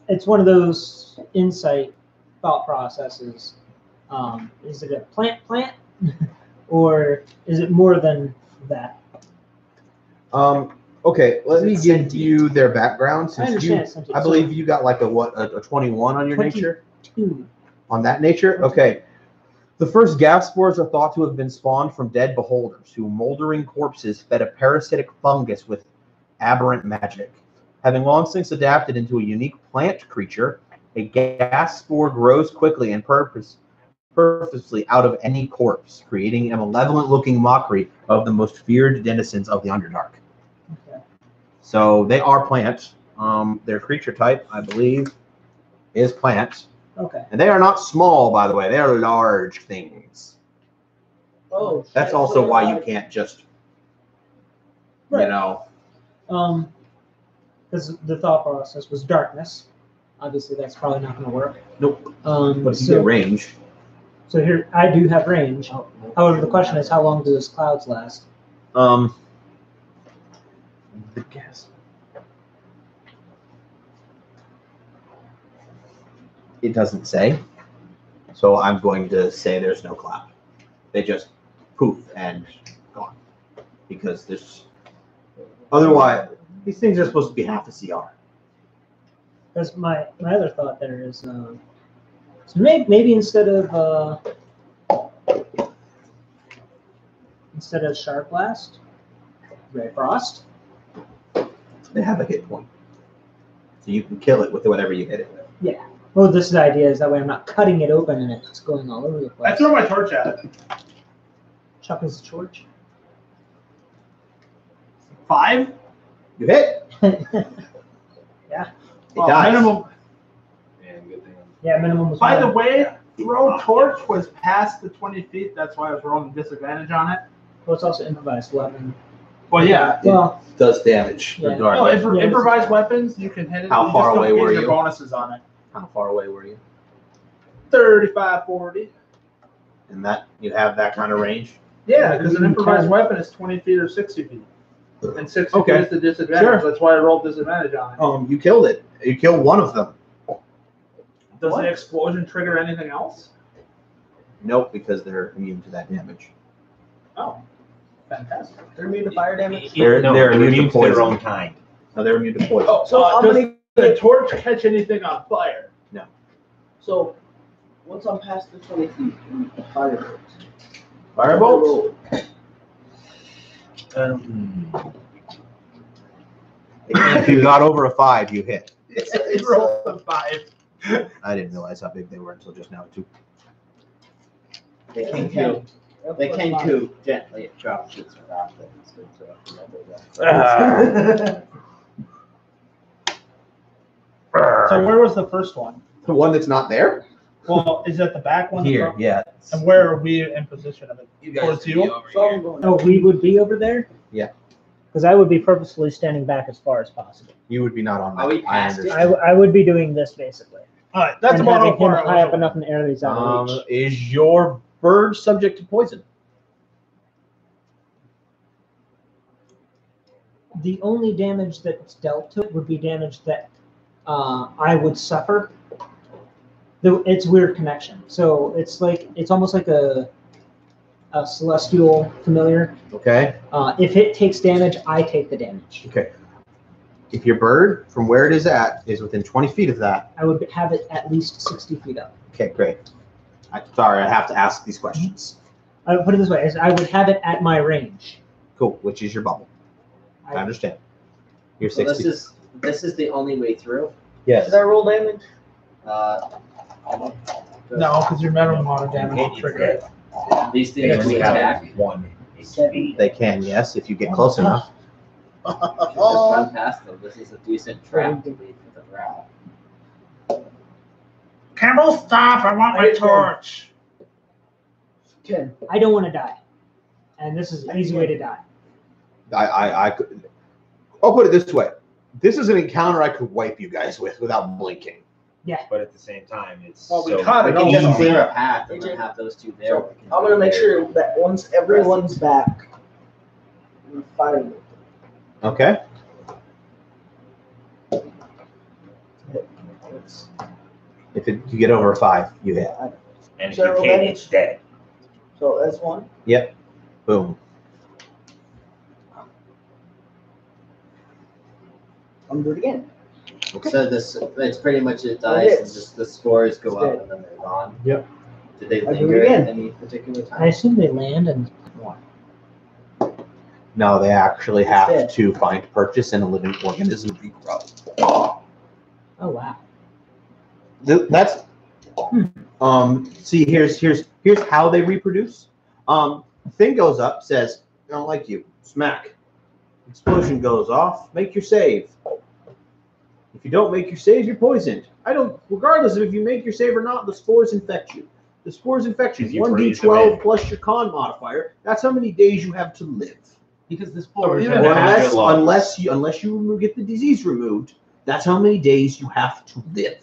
It's one of those insight thought processes. Is it a plant, or is it more than that? Okay, let me It's give sentient. you their background I since understand. it's sentient. I believe you got like a 21 on your 20. nature. Two. On that nature? Okay. The first gas spores are thought to have been spawned from dead beholders who moldering corpses fed a parasitic fungus with aberrant magic. Having long since adapted into a unique plant creature, a gas spore grows quickly and purposely out of any corpse, creating a malevolent-looking mockery of the most feared denizens of the Underdark. Okay. So they are plants. Their creature type, I believe, is plants. Okay. And they are not small, by the way. They are large things. Oh, That's shit, also so why they're you can't just, Right. you know. Because the thought process was darkness. Obviously, that's probably not going to work. Nope. But if you So, get range, so here I do have range. However, the question is, how long do those clouds last? the gas. It doesn't say. So I'm going to say there's no cloud. They just poof and gone. Because there's otherwise these things are supposed to be half the CR. Because my other thought there is, so maybe instead of Sharp Blast, Ray Frost. They have a hit point. So you can kill it with whatever you hit it with. Yeah. Well, this is the idea is that way I'm not cutting it open and it's going all over the place. I throw my torch at it. Chuck is the torch. 5? You hit, Yeah. it dies. Minimum. Yeah, minimum was By the one. way, throw torch was past the 20 feet. That's why I was rolling disadvantage on it. Well, it's also improvised weapon. Well, yeah. Well, Does damage Yeah. No, regardless. Yeah. improvised weapons, you can hit it. How you far just don't away get were your you? bonuses on it. How far away were you? 35, 40. And that you have that kind of range? Yeah, because an You improvised can- weapon is 20 feet or 60 feet. And 60 Okay. feet is the disadvantage. Sure. That's why I rolled disadvantage on it. You killed it. You killed one of them. Does what? the explosion trigger anything else? Nope, because they're immune to that damage. Oh, fantastic. They're immune to fire damage. They're immune to their poison. own kind. No, they're immune to poison. Oh, So I'm does gonna the torch catch anything on fire? So once I'm past the 20 feet, fire. Firebolt? If you got over a 5, you hit. It rolled a 5. I didn't realize how big they were until just now, too. They can too gently drop shoots around them. It's good to remember that. So where was the first one? The one that's not there? Well, is that the back one? Here, yeah. And where are we in position of it? You Towards you? So I'm going. oh, we would be over there? Yeah. Because I would be purposefully standing back as far as possible. You would be not on that. Are we I past it? understand. I would be doing this basically. All right, that's and about having how far him I high up was. enough in the air that he's out of reach. Is your bird subject to poison? The only damage that's dealt to it would be damage that I would suffer. It's weird connection. So it's almost like a celestial familiar. Okay. If it takes damage, I take the damage. Okay. If your bird, from where it is at, is within 20 feet of that, I would have it at least 60 feet up. okay, great. Sorry, I have to ask these questions. I would put it this way: is I would have it at my range. Cool, which is your bubble. I understand. You're So 60. this is the only way through. Yes. Should I roll damage? No, because your metal model damage will trigger it. These things we have one HP. They can, yes, if you get close enough. Just run past them. This is a decent trap to lead for the route. Campbell, stop! I want my torch. 10. I don't want to die, and this is an easy way to die. I could. I'll put it this way: this is an encounter I could wipe you guys with without blinking. But at the same time, it's Well, we so caught We it can all. just clear a path and then have those two there. So I'm gonna make sure that once everyone's back, we fire them. Okay. If you get over 5, you hit. and if Should I you roll can't, damage? it's dead. So that's 1. Boom. I'm gonna do it again. So this, it's pretty much a It dice, and is. just the scores go It's up and then they're gone. Yep. Did they I do it linger again. at any particular I time? assume they land and No, they actually have Dead. to find purchase in a living organism regrow. oh wow. That's see here's how they reproduce. Thing goes up, says, I don't like you. Smack. Explosion goes off, make your save. If you don't make your save, you're poisoned. Regardless of if you make your save or not, the spores infect you. The spores infect you. If you freeze 1d12 them plus your con modifier. That's how many days you have to live. Because the Or spores even are if- Unless you get the disease removed, that's how many days you have to live.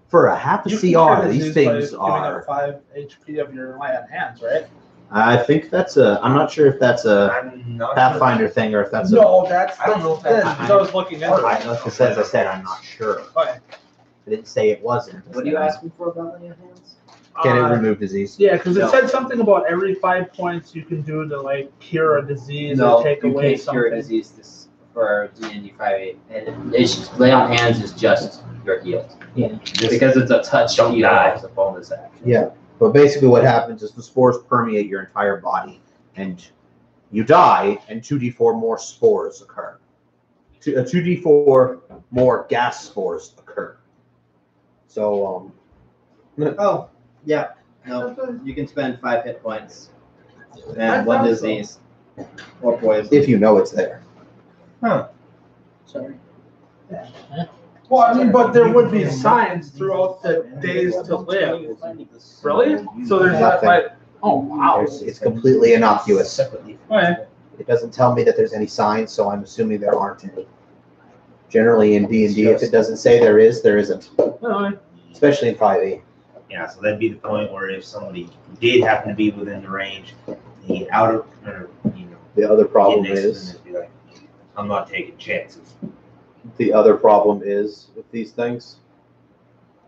For a half a You can CR, cure these disease things by giving are. up 5 HP of your lay on hands, right? I think that's a. I'm not sure if that's a I'm not Pathfinder thing or if that's a. No, that's I don't know if that's that's- because I was looking into I, it. as I said, I'm not sure. Okay. I didn't say it wasn't. What are you asking for about lay on hands? Can it Uh, remove disease? Yeah, because it No. said something about every 5 points you can do to like cure a disease No, or take you away can't something. cure a disease this for D&D 5e. And it's lay on hands is just you're healed. Just Because it's a touch Don't heal die. as a bonus action. Yeah. But basically, what happens is the spores permeate your entire body, and you die, and 2d4 more spores occur. 2d4 more gas spores occur. So, Oh, yeah. No, you can spend 5 hit points and 1 disease or poison. if you know it's there. Sorry. Well, I mean, but there would be signs throughout the days to live. Really? So there's not Nothing. like, oh wow. It's completely innocuous. separately. Okay. It doesn't tell me that there's any signs, so I'm assuming there aren't any. Generally in D&D, if it doesn't say there is, there isn't. Okay. Especially in 5e. Yeah, so that'd be the point where if somebody did happen to be within the range, the outer, or, you know, The other get problem next to is, them and be like, I'm not taking chances. with these things,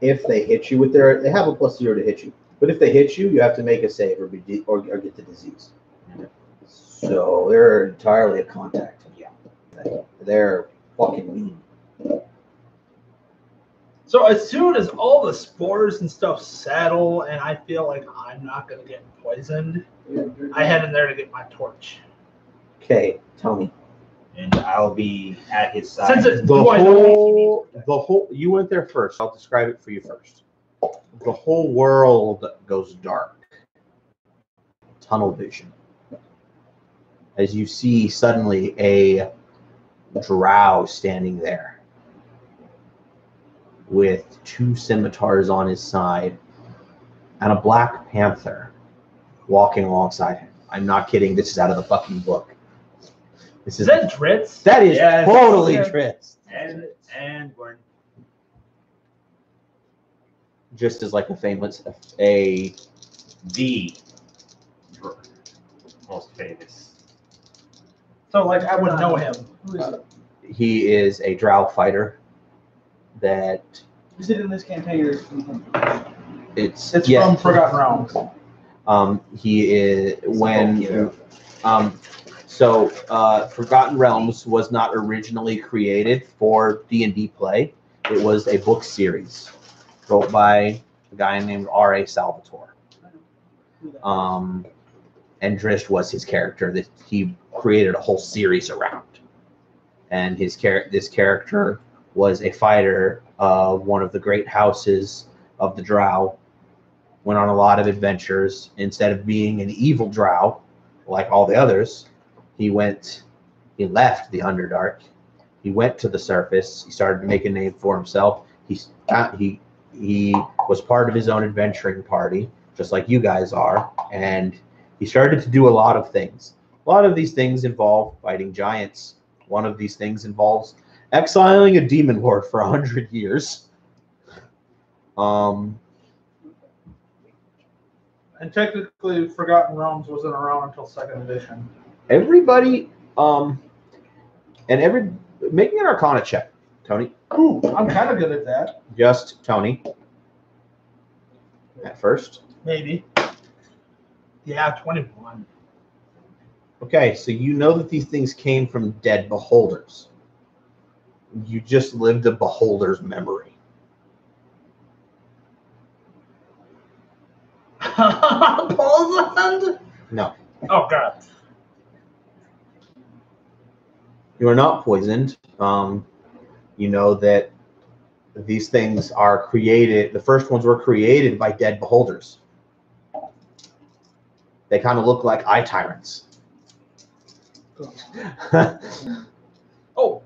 if they hit you with they have a +0 to hit you. But if they hit you, you have to make a save or get the disease. So they're entirely a contact. Yeah. They're fucking mean. So as soon as all the spores and stuff settle, and I feel like I'm not gonna get poisoned, I head in there to get my torch. Okay, tell me. And I'll be at his side. Since it's The do I know- whole, you went there first. I'll describe it for you first. The whole world goes dark. Tunnel vision. As you see suddenly a drow standing there with 2 scimitars on his side and a black panther walking alongside him. I'm not kidding. This is out of the fucking book. This Is that Dritz? that is Yes. totally Yeah. Tritz. And we're Just as like a famous the most famous. So like I would know him. Who is it? he is a drow fighter that Is it in this campaign or is it from It's from Forgotten Realms. He is when hero. Forgotten Realms was not originally created for D&D play. It was a book series wrote by a guy named R.A. Salvatore. And Drisht was his character that he created a whole series around. And this character was a fighter of one of the great houses of the Drow. Went on a lot of adventures. Instead of being an evil Drow like all the others, he left the Underdark. He went to the surface. He started to make a name for himself. He was part of his own adventuring party, just like you guys are, and he started to do a lot of things. A lot of these things involve fighting giants. One of these things involves exiling a demon lord for 100 years. And technically, Forgotten Realms wasn't around until 2nd edition. Everybody, make me an Arcana check, Tony. Ooh, I'm kind of good at that. Just Tony. At first. Maybe. Yeah, 21. Okay, so you know that these things came from dead beholders. You just lived a beholder's memory. Poisoned? No. Oh, God. You are not poisoned. You know that these things are created, the first ones were created by dead beholders. They kind of look like eye tyrants. Oh.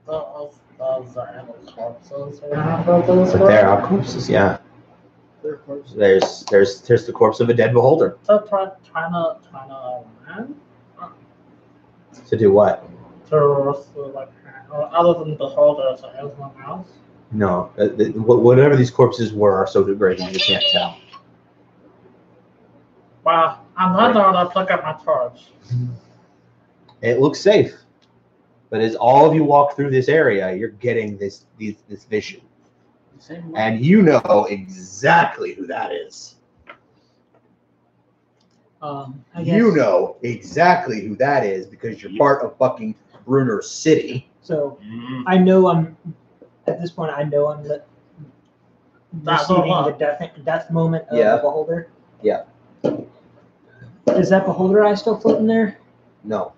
Of the animal corpses. But there are corpses, yeah. They're corpses. There's the corpse of a dead beholder. So trying to run? To do what? Other than beholders, anyone else? No. Whatever these corpses were are so degrading you can't tell. Well, I'm not going to pick up my torch. It looks safe. But as all of you walk through this area, you're getting this vision. And you know exactly who that is. I guess, You know exactly who that is because you're part of fucking Brunner City. So I know at this point. I know I'm receiving the death moment of Yeah. the beholder. Yeah. Is that beholder eye still floating there? No.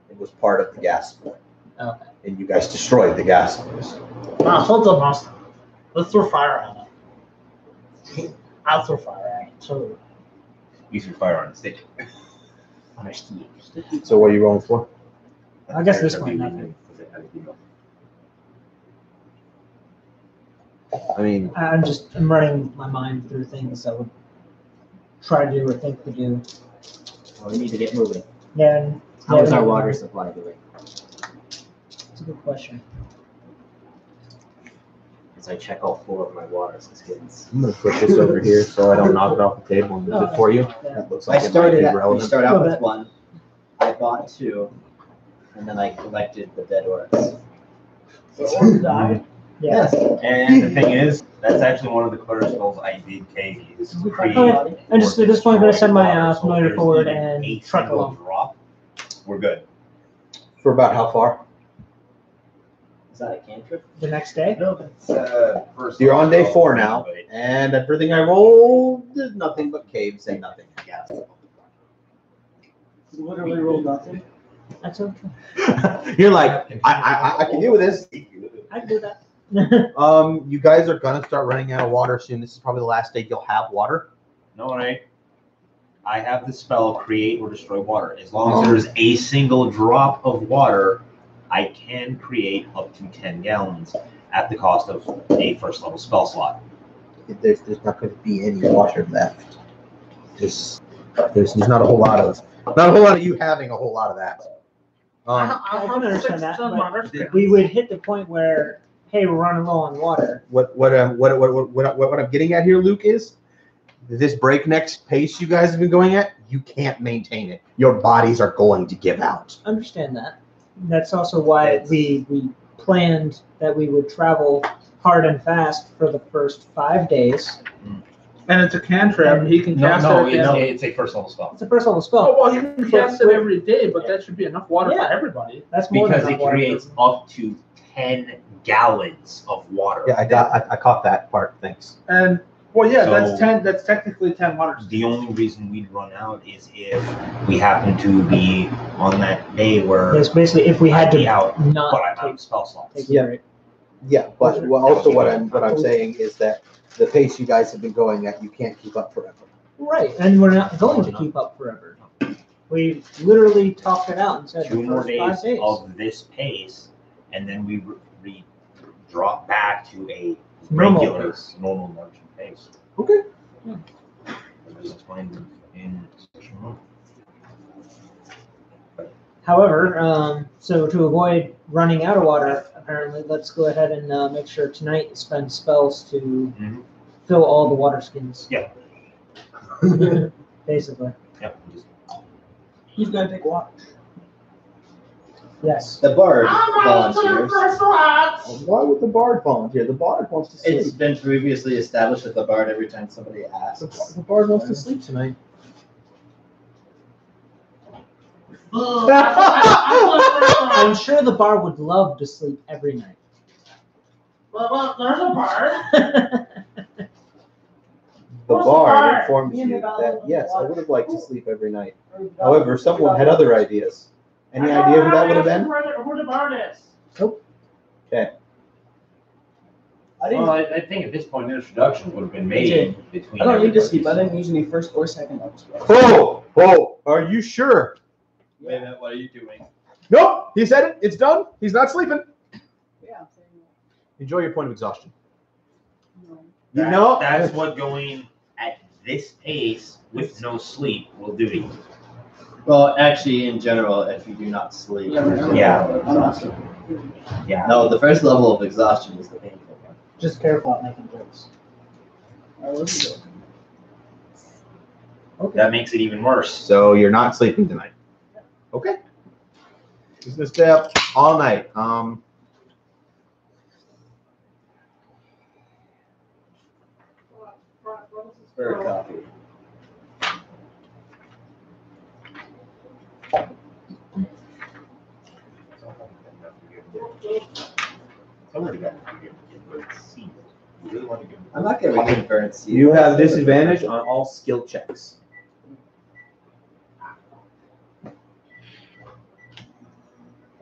It was part of the gas spore. Okay. And you guys destroyed the gas spores. Hold the monster. Let's throw fire at it. I'll throw fire at it too. Use your fire on the stick. So what are you rolling for? I guess this one, nothing. I mean, I'm running my mind through things I would try to do or think to do. Well, we need to get moving. Yeah. And, How is our water supply doing? That's a good question. As I check all 4 of my waters, this kids. I'm going to put this over here so I don't knock it off the table and use it for you. Yeah. That looks I like it might started be at, we relevant. start out Well, with that- 1. I bought 2, and then I collected the dead orcs. Die. Yeah. And the thing is, that's actually one of the clear spells I did take is create. Okay. I'm just at this point going to send my water, so familiar there's forward even and a truck single along. drop. We're good. For about how far? Is that a cantrip? The next day. First You're on day level, 4 now, but and everything I rolled is nothing but caves and nothing. yeah. Literally rolled nothing. That's okay. You're like, I can deal with this. I can do that. You guys are gonna start running out of water soon. This is probably the last day you'll have water. No, right? I have the spell create or destroy water. As long as there's a single drop of water, I can create up to 10 gallons at the cost of a first level spell slot. There's not going to be any water left. There's not a whole lot of you having a whole lot of that. I can understand that, but we would hit the point where, hey, we're running low on water. What I'm getting at here, Luke, is this breakneck pace you guys have been going at. You can't maintain it. Your bodies are going to give out. Understand that. That's also why we planned that we would travel hard and fast for the first 5 days. And it's a cantrip. He can cast it again. It's a first level spell. It's a first level Oh, spell. well, you can cast it every day, but that should be enough water Yeah. for everybody. That's more Because than it enough water. creates up to 10 gallons of water. Yeah, I caught that part. Thanks. And well, yeah, So- that's 10. That's technically 10 water. The only reason we'd run out is if we happen to be on that day where Yes, basically, if we had I'd be to out, not but I'm out take, of spell slots. take Yeah. care of it. Yeah, but also what I'm saying is that the pace you guys have been going at, you can't keep up forever. Right, and we're not going to keep up forever. We literally talked it out and said 2 the more first 5 days. of this pace, and then we drop back to a Normal regular, pace. normal marching pace. Okay. As explained in section 1. However, so to avoid running out of water, apparently, let's go ahead and make sure tonight spend spells to Mhm. fill all the water skins. Yeah. Basically, Yep. Just Who's gonna take watch? yes. The bard I'm going to the volunteers. restaurant. Why would the bard volunteer? The bard wants to sleep. It's been previously established that the bard, every time somebody asks. The bard wants to sleep tonight. I'm sure the bar would love to sleep every night. Well, there's a bar. The Where's the bard bard? informs Me and you the bard that on the yes, I water. would have liked to sleep every night. However, someone had other ideas. Any idea who that would have been? Who the bar is? I didn't. Well, I think at this point, an introduction would have been made Okay. between. I don't need to everybody. sleep. I didn't use any first or second level spells. Oh, are you sure? Wait a minute, what are you doing? Nope, he said it. It's done. He's not sleeping. Yeah, I'm saying Enjoy your point of exhaustion. no. You know, That's what going at this pace with no sleep will do to you. Well, actually, in general, if you do not sleep. Yeah. I'm not sleeping. Yeah. No, the first level of exhaustion is the painful one. Just careful at making jokes. I wasn't joking. That makes it even worse. So you're not sleeping tonight. Okay. He's gonna stay up all night. For a coffee. I'm not gonna make burnt seed. You have disadvantage on all skill checks.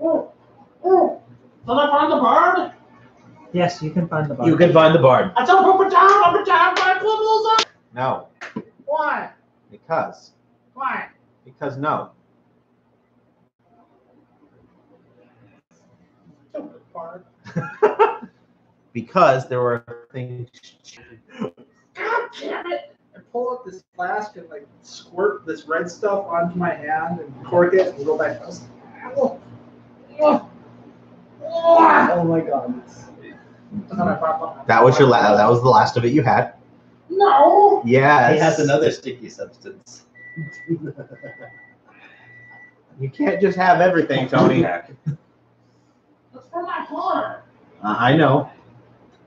Did I find the bird? Yes, you can find the bar. You can find the bard. I tell Papa down, my clothes. No, Why? because Why? no. Stupid bird. Because there were things. God damn it! I pull out this flask and like squirt this red stuff onto my hand and cork it and go back. Oh my god. That was your that was the last of it you had. No! Yes. He has another sticky substance. You can't just have everything, Tony. That's for my heart. I know.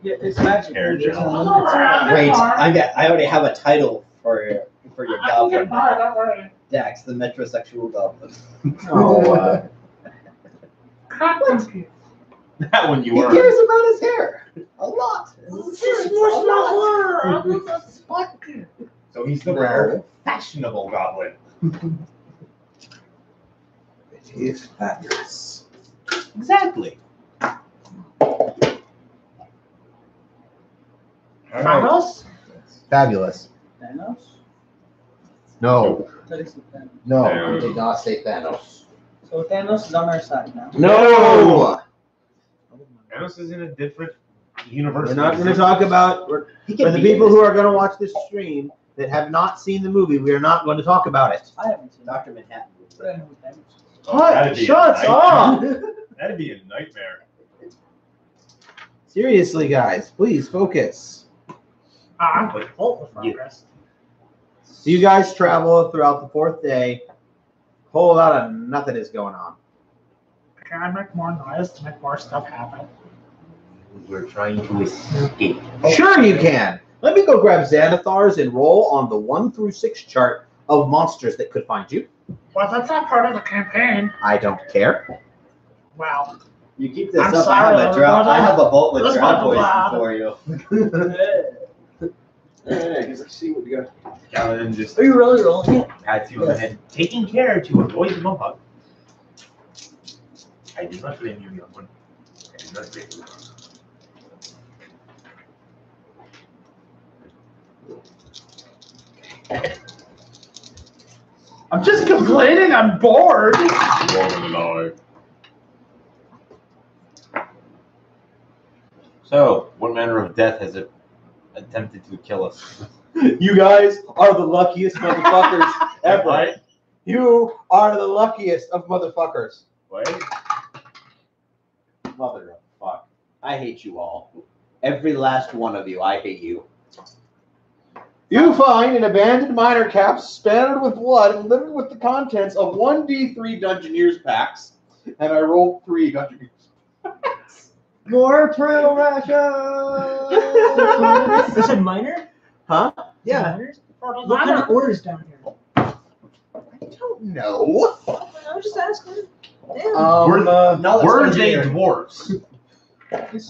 Yeah, it's magic. Hair There's gel. unlimited supply. Wait, I already have a title for your I can goblin. get by, don't worry. Dax, the metrosexual goblin. Oh, That one you He were. cares about his hair a lot. So he's the rare, fashionable goblin. It is fabulous. Exactly. Thanos? fabulous. Thanos? No, That is Thanos. no, Thanos. I did not say Thanos. So Thanos is on our side now. No. Thanos is in a different universe. We're not going to talk about. He For can the be people in who this. are going to watch this stream that have not seen the movie, we are not going to talk about it. I haven't seen Dr. Manhattan. But I know who Thanos is. That'd be a Shut nightmare. up! That'd be a nightmare. Seriously, guys, please focus. I'm But full of progress. So you guys travel throughout the 4th day. Whole lot of nothing is going on. Can I make more noise to make more stuff happen? we're trying to escape. Sure you can. Let me go grab Xanathars and roll on the 1 through 6 chart of monsters that could find you. Well, that's not part of the campaign. I don't care. Well, You keep this I'm up. sorry, I have a drought. I have a bolt with Let's drought go loud. poison for you. Yeah, because I see what you got. Paladin just Are you really rolling it? had to and taking care to avoid the mohawk. I do not blame you, young one. I do not blame you. I'm just complaining. I'm bored. So, what manner of death has it attempted to kill us? You guys are the luckiest motherfuckers ever. What? You are the luckiest of motherfuckers. What? Mother of fuck. I hate you all. Every last one of you. I hate you. You find an abandoned miner cap spattered with blood and littered with the contents of 1d3 Dungeoneers packs. And I rolled 3 Dungeoneers packs. More trail rations! Is it minor? Huh? Yeah. Minors? What kind of ores down here? I don't know. I was just asking. Damn. Were they dwarves?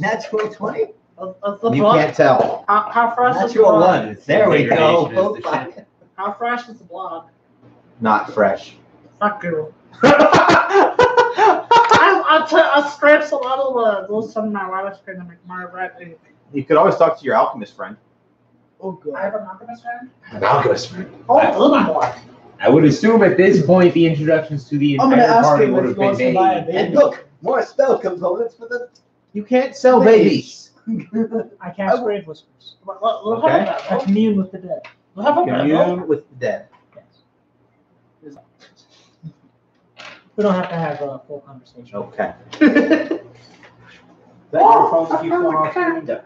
Natural 20? Of the You blood? can't tell. How fresh is the Natural blood? 1. There we go. Degradation is the shit. How fresh is the blood? Not fresh. Fuck you. I'll scrape some out of the those some of my water screen to make my red anything. You could always talk to your alchemist friend. Oh god. I have an alchemist friend? An alchemist friend. Oh, little boy. I would assume at this point the introductions to the I'm gonna entire ask party him would if have he been wants to buy a made. baby. And look, more spell components for the You can't sell babies. I cast Grave Whispers. Okay. I commune with the dead. Commune with the dead. Yes. We don't have to have a full conversation. Okay. that your phone keeps going off the window.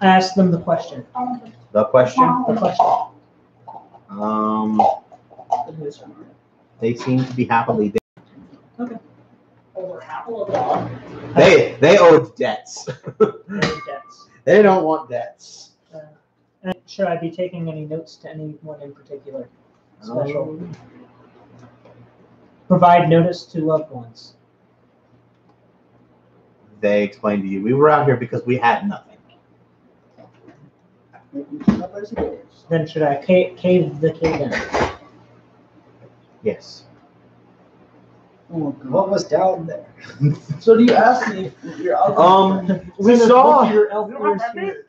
I asked them the question. The question. The question. They seem to be happily dead. Over half of the blood. They owed debts. Debts. They don't want debts. And should I be taking any notes to anyone in particular? Special. Provide notice to loved ones. They explained to you, we were out here because we had nothing. Then should I cave the cave in? Yes. What was down there? So do you ask me if you're We saw. Your elf You don't ears have here.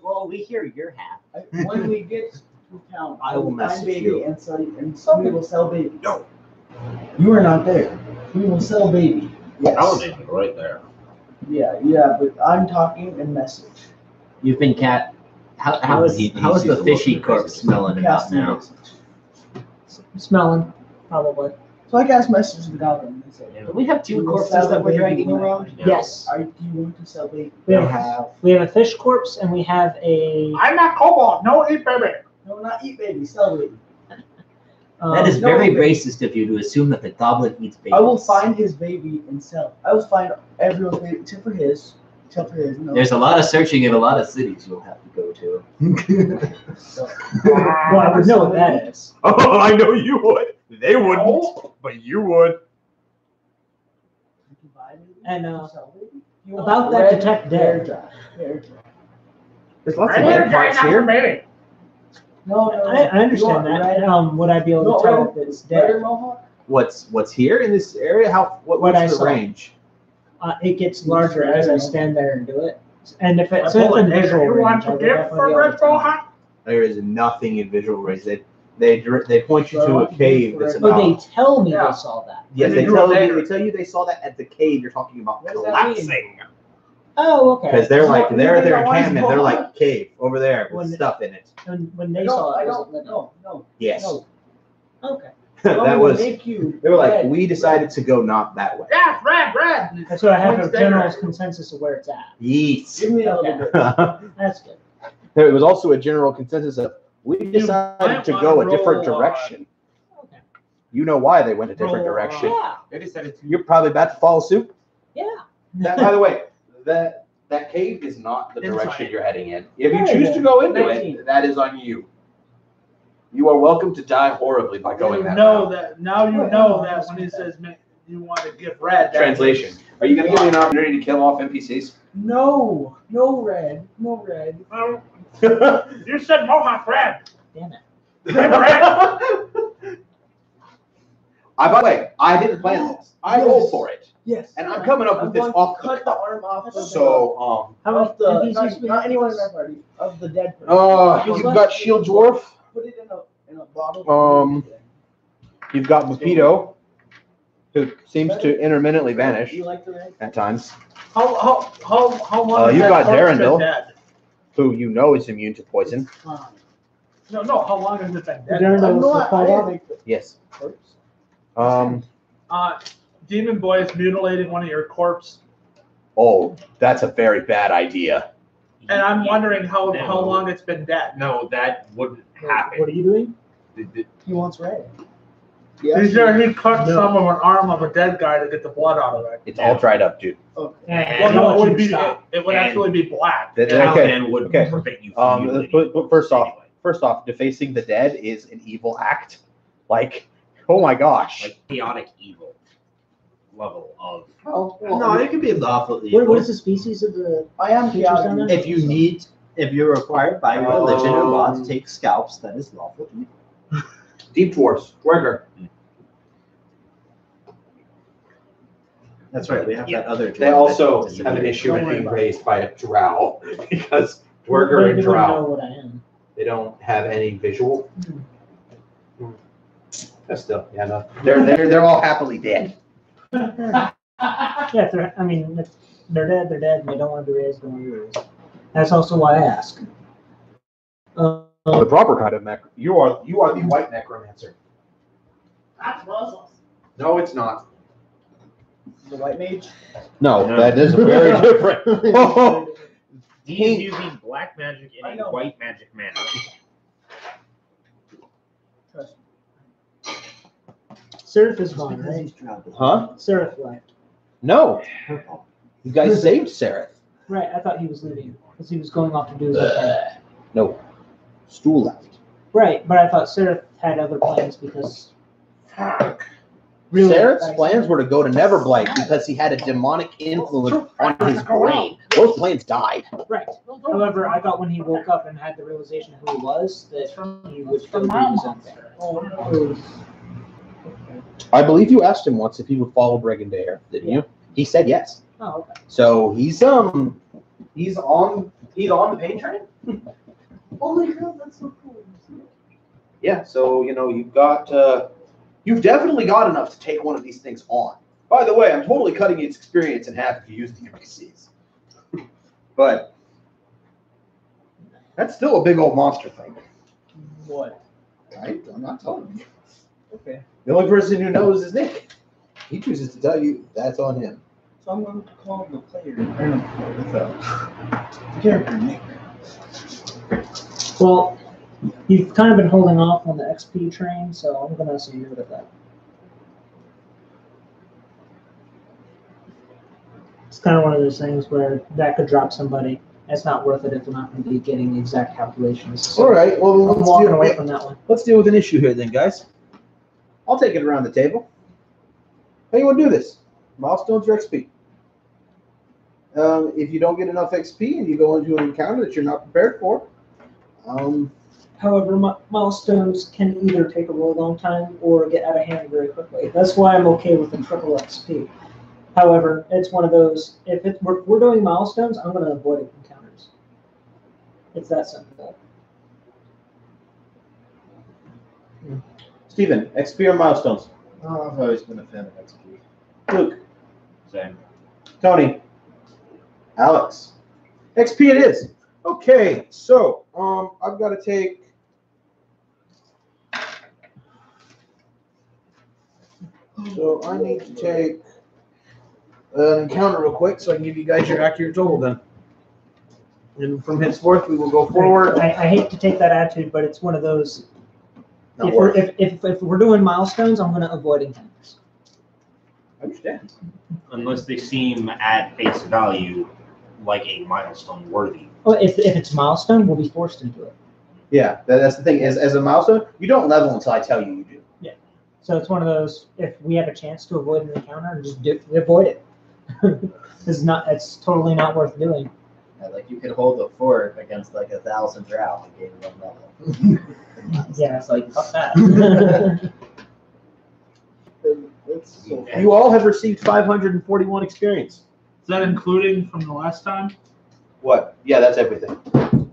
Well, we hear your half. when we get to town, I will find message baby you. and we will sell baby. No. You are not there. We will sell baby. Yes. Paladin right there. Yeah, but I'm talking in message. You've been cat. How is He the sees a fishy look at corpse this. smelling about Casting now? message. Smelling, probably. So I cast message to the goblin and say, Do we have two We will corpses sell that we're baby dragging tonight. around? No. Yes. do you want to sell baby? We have a fish corpse and we have a. I'm not kobold. No eat baby. No, not eat baby, sell baby. That is No, very but- racist of you to assume that the goblin eats babies. I will find his baby and sell. I will find everyone's baby except for his. No. There's a lot of searching in a lot of cities you'll have to go to. So, Well, I would know what that is. Oh, I know you would. They wouldn't, but you would. And, sell baby? You want about that red detect hair dead. dye. Hair dye. There's lots I of need red a parts guy here. for baby. No. I understand You want that. red- Would I be able No, to tell red- if it's Red or dead? mohawk? What's here in this area? What's I the saw. range? It gets larger as I stand there and do it. And if it's I pull within it. visual You want range, I to would give definitely for be able red to tell. mohawk? There is nothing in visual range. They point you to a cave that's But they about. tell me Yeah. they saw that. Yes, They they do tell it you. later. They tell you they saw that at the cave you're talking about What does that mean? collapsing. Oh, okay. Because they're like So, they're you their know why encampment. it's They're mohawk? like cave over there with When- stuff in it. When they No, saw it, I was don't. it living? No. Yes, No. Okay. that will was. Make you They were like, red. we decided to go not that way. Yeah, red. That's what I have a Points general there. consensus of where it's at. Yes. Give me a little Okay. bit. That's good. There was also a general consensus of we decided might to wanna go a different roll, direction. Okay. You know why they went a different roll, direction. Yeah. They decided to. You're probably about to follow suit. Yeah. By the way, that cave is not the Inside. direction you're heading in. If you Yeah, choose yeah. to go into 19. it, that is on you. You are welcome to die horribly by going that know route. that now you know that when he says you want to give red. that Translation. Are you going to give me an opportunity to kill off NPCs? No red. Well, you said mohawk red. Damn it. Red. By the way, I didn't plan this. I rolled for it, Yes. and I'm coming up with this going to off the cut the cuff. arm off. So, How of many the of these used to be not anyone in this? our party of the dead person. you've got Shield Dwarf. Put it in a bottle. You've got Mephisto, who seems to intermittently vanish You like the red? at times, How long? has you've that got corpse been Darendil. dead? who you know is immune to poison. No. How long has it been dead? Darendil was the I fall didn't off. make the Yes. corpse. Demon Boy is mutilating one of your corpse, Oh, that's a very bad idea. and I'm wondering how No. long it's been dead. No, that wouldn't What happen. are you doing? He wants red. He cut some of an arm of a dead guy to get the blood out of it. It's all dried up, dude. Okay. Well, no, it would be. Stop. It would actually be black. That- And okay. then would okay. prevent you from mutilating But first off, anyway. defacing the dead is an evil act. Like, oh my gosh. Like chaotic evil level of. No, it could be lawful evil. What is the species of the I am creatures down chaotic. there? If you're required by religion or law to take scalps, that is lawful evil. Deep Dwarfs. Dwerger. That's right. We have that other. They dwarf also that have an disappeared. issue with Don't worry being about it. raised by a drow because But Dwerger and they wouldn't know drow, what I am. they don't have any visual. That's still, yeah, no. They're all happily dead. Yeah, if they're, I mean, if they're dead, and they don't want to be raised, don't want to be raised. That's also why I ask. The proper kind of mech. You are the white necromancer. That's Muslims. No, it's not. The white mage. No, No. that is very different. He is using black magic in I a know. white magic manner. Trust me. Seraph is Just gone, because right? he's drowned. Huh? Seraph left. No. You guys saved Seraph. Right, I thought he was leaving because he was going off to do his own thing. No. Stool left. Right, but I thought Seraph had other plans because. Really, Seraph's I- plans were to go to Neverblight because he had a demonic influence on his brain. Those plans died. Right. However, I thought when he woke up and had the realization of who he was, that he would go do his own thing. Oh, I believe you asked him once if he would follow Bregan Dare, didn't you? He said yes. Oh, okay. So he's on the pain train. holy crap, that's so cool. Yeah, so you've definitely got enough to take one of these things on. By the way, I'm totally cutting its experience in half if you use the NPCs. But that's still a big old monster thing. What? I'm not telling you. Okay. The only person who knows is Nick. He chooses to tell you that's on him. So I'm going to call the player. Or no, the character Nick. Well, you've kind of been holding off on the XP train, so I'm going to say note of that. It's kind of one of those things where that could drop somebody. It's not worth it if we're not going to be getting the exact calculations. So All right, well, I'm walking away from that one. let's deal with an issue here then, guys. I'll take it around the table. How you want to do this? Milestones or XP? If you don't get enough XP and you go into an encounter that you're not prepared for, However, milestones can either take a really long time or get out of hand very quickly. That's why I'm okay with the triple XP. However, it's one of those, if we're doing milestones, I'm going to avoid encounters. It's that simple. Steven, XP or milestones? Oh, I've always been a fan of XP. Luke, Same. Tony, Alex. XP it is. Okay, so I've got to take. So I need to take an encounter real quick so I can give you guys your accurate total then. And from henceforth we will go forward. I hate to take that attitude, but it's one of those. Not If worth. if we're doing milestones, I'm going to avoid encounters. I understand. Unless they seem at face value like a milestone worthy. Well, if it's milestone, we'll be forced into it. Yeah, that's the thing. As a milestone, you don't level until I tell you you do. So it's one of those. If we have a chance to avoid an encounter, just avoid it. It's totally not worth doing. Yeah, like you could hold a fort against like 1,000 drow and gain 1 level. Yeah, it's like fuck that. That's so You all have received 541 experience. Is that including from the last time? What? Yeah, that's everything. You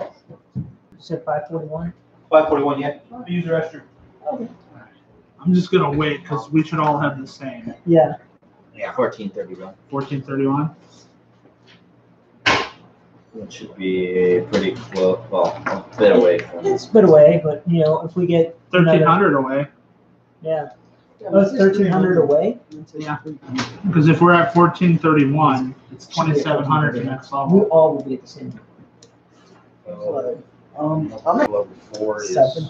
said 541. 541, yeah. Use the restroom. I'm just gonna wait because we should all have the same. Yeah. Yeah, 1431. 1431. It should be pretty close. Well, a bit away from. It's a bit away, but if we get 1300 away. yeah, oh, it's 1300 away. Yeah. Because if we're at 1431, it's 2700 the next We level. all will be at the same. Level 4 is 7.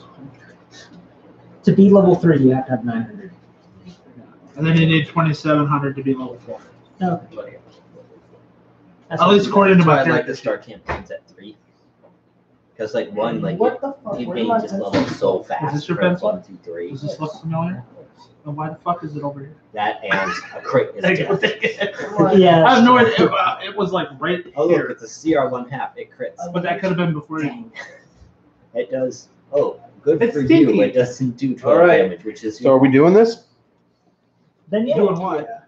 To be level 3, you have to have 900. And then you need 2700 to be level 4. Okay. That's At least according to That's why my I like to character. start campaigns at 3. Because one, What the fuck? you Where gain am I just pencil? level so fast. this your from pencil? 1, 2, 3. Does this look familiar? Then why the fuck is it over here? That and a crit is death. I Yeah. have no idea. It was like right Oh look, here. it's a CR 1/2. It crits. But that could have been before you. It does. Oh, good It's for stinky. you. It doesn't do 12 All right. damage, which is. So are we doing this? Then yeah. Doing what?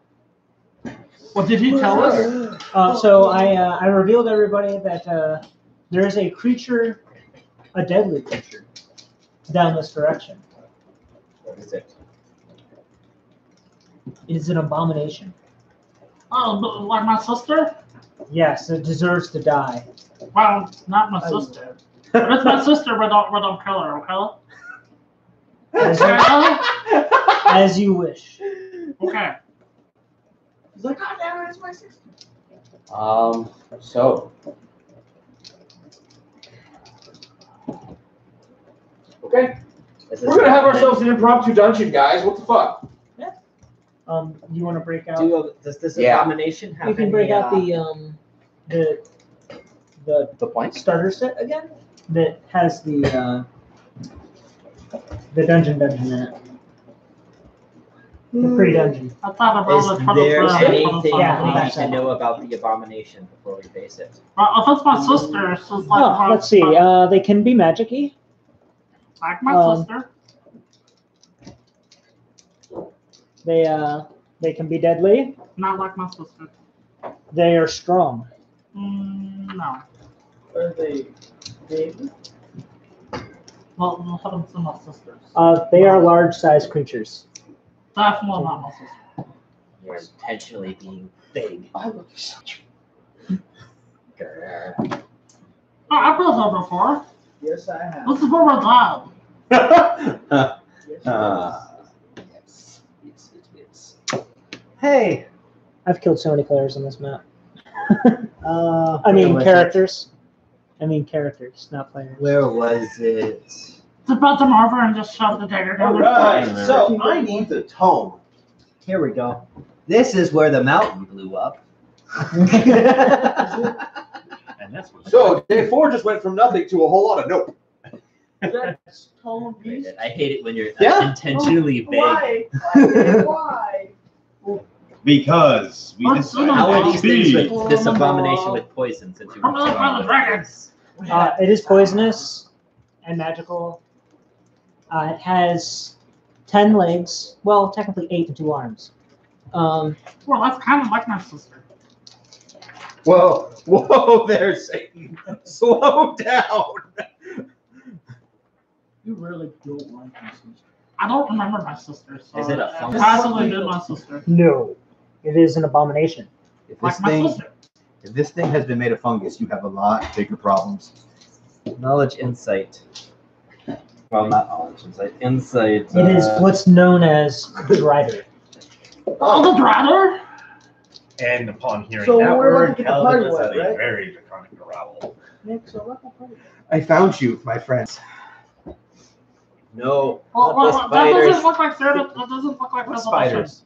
What did he tell us? So I revealed to everybody that there is a creature, a deadly creature, down this direction. What is it? It is an abomination. Oh, like my sister? Yes, it deserves to die. Well, not my sister. But it's my sister, but don't kill her, okay? As you, as you wish. Okay. He's like, God damn it, it's my sister. So. Okay. Is this We're gonna have something ourselves an impromptu dungeon, guys. What the fuck? You want to break out? Does this Yeah. abomination have You can any, break out the The points? starter set again that has the dungeon in it. The pre-dungeon. I thought about Is it. there anything Yeah, we need that's to it. know about the abomination before we face it? Well, if it's my sister, it's just like. Oh, let's see. They can be magic-y. Like my sister. They can be deadly. Not like my sister. They are strong. No. Are they big? Well, what happens to my sisters? They are large-sized creatures. Definitely not my sister. You're intentionally being big. I look such. Grr. Oh, I've been there before. Yes, I have. This is where we're glad. Yes, Yes. Hey. I've killed so many players on this map. I Where mean was characters. Not players. Where was it? It's about to come over and just shove the dagger down All their right. throat. So I need the tome. Here we go. This is where the mountain blew up. And that's what. So day 4 just went from nothing to a whole lot of nope. That's tone piece. I hate it when you're Yeah. intentionally big. Why? Why? Because we What's decided How are to these things be. with this abomination with poison since you I'm gonna find the dragons. It is poisonous and magical. It has 10 legs. Well, technically 8 and 2 arms. Well, that's kind of like my sister. Whoa there, Satan. Slow down. You really don't like my sister. I don't remember my sister, so Is it a I fungus? possibly did my sister. No, it is an abomination. If Like my sister. if this thing has been made of fungus, you have a lot bigger problems. Knowledge insight. Well, not knowledge insight. Insight. It is what's known as Drider. Oh, the Drider? And upon hearing So that we're word, about to get the party Calvin was wet, at a right? very draconic growl. Nick, so let the party. I found you, my friends. No. Well, not the that spiders. doesn't look like Sarah. That doesn't look like What Resolution. spiders?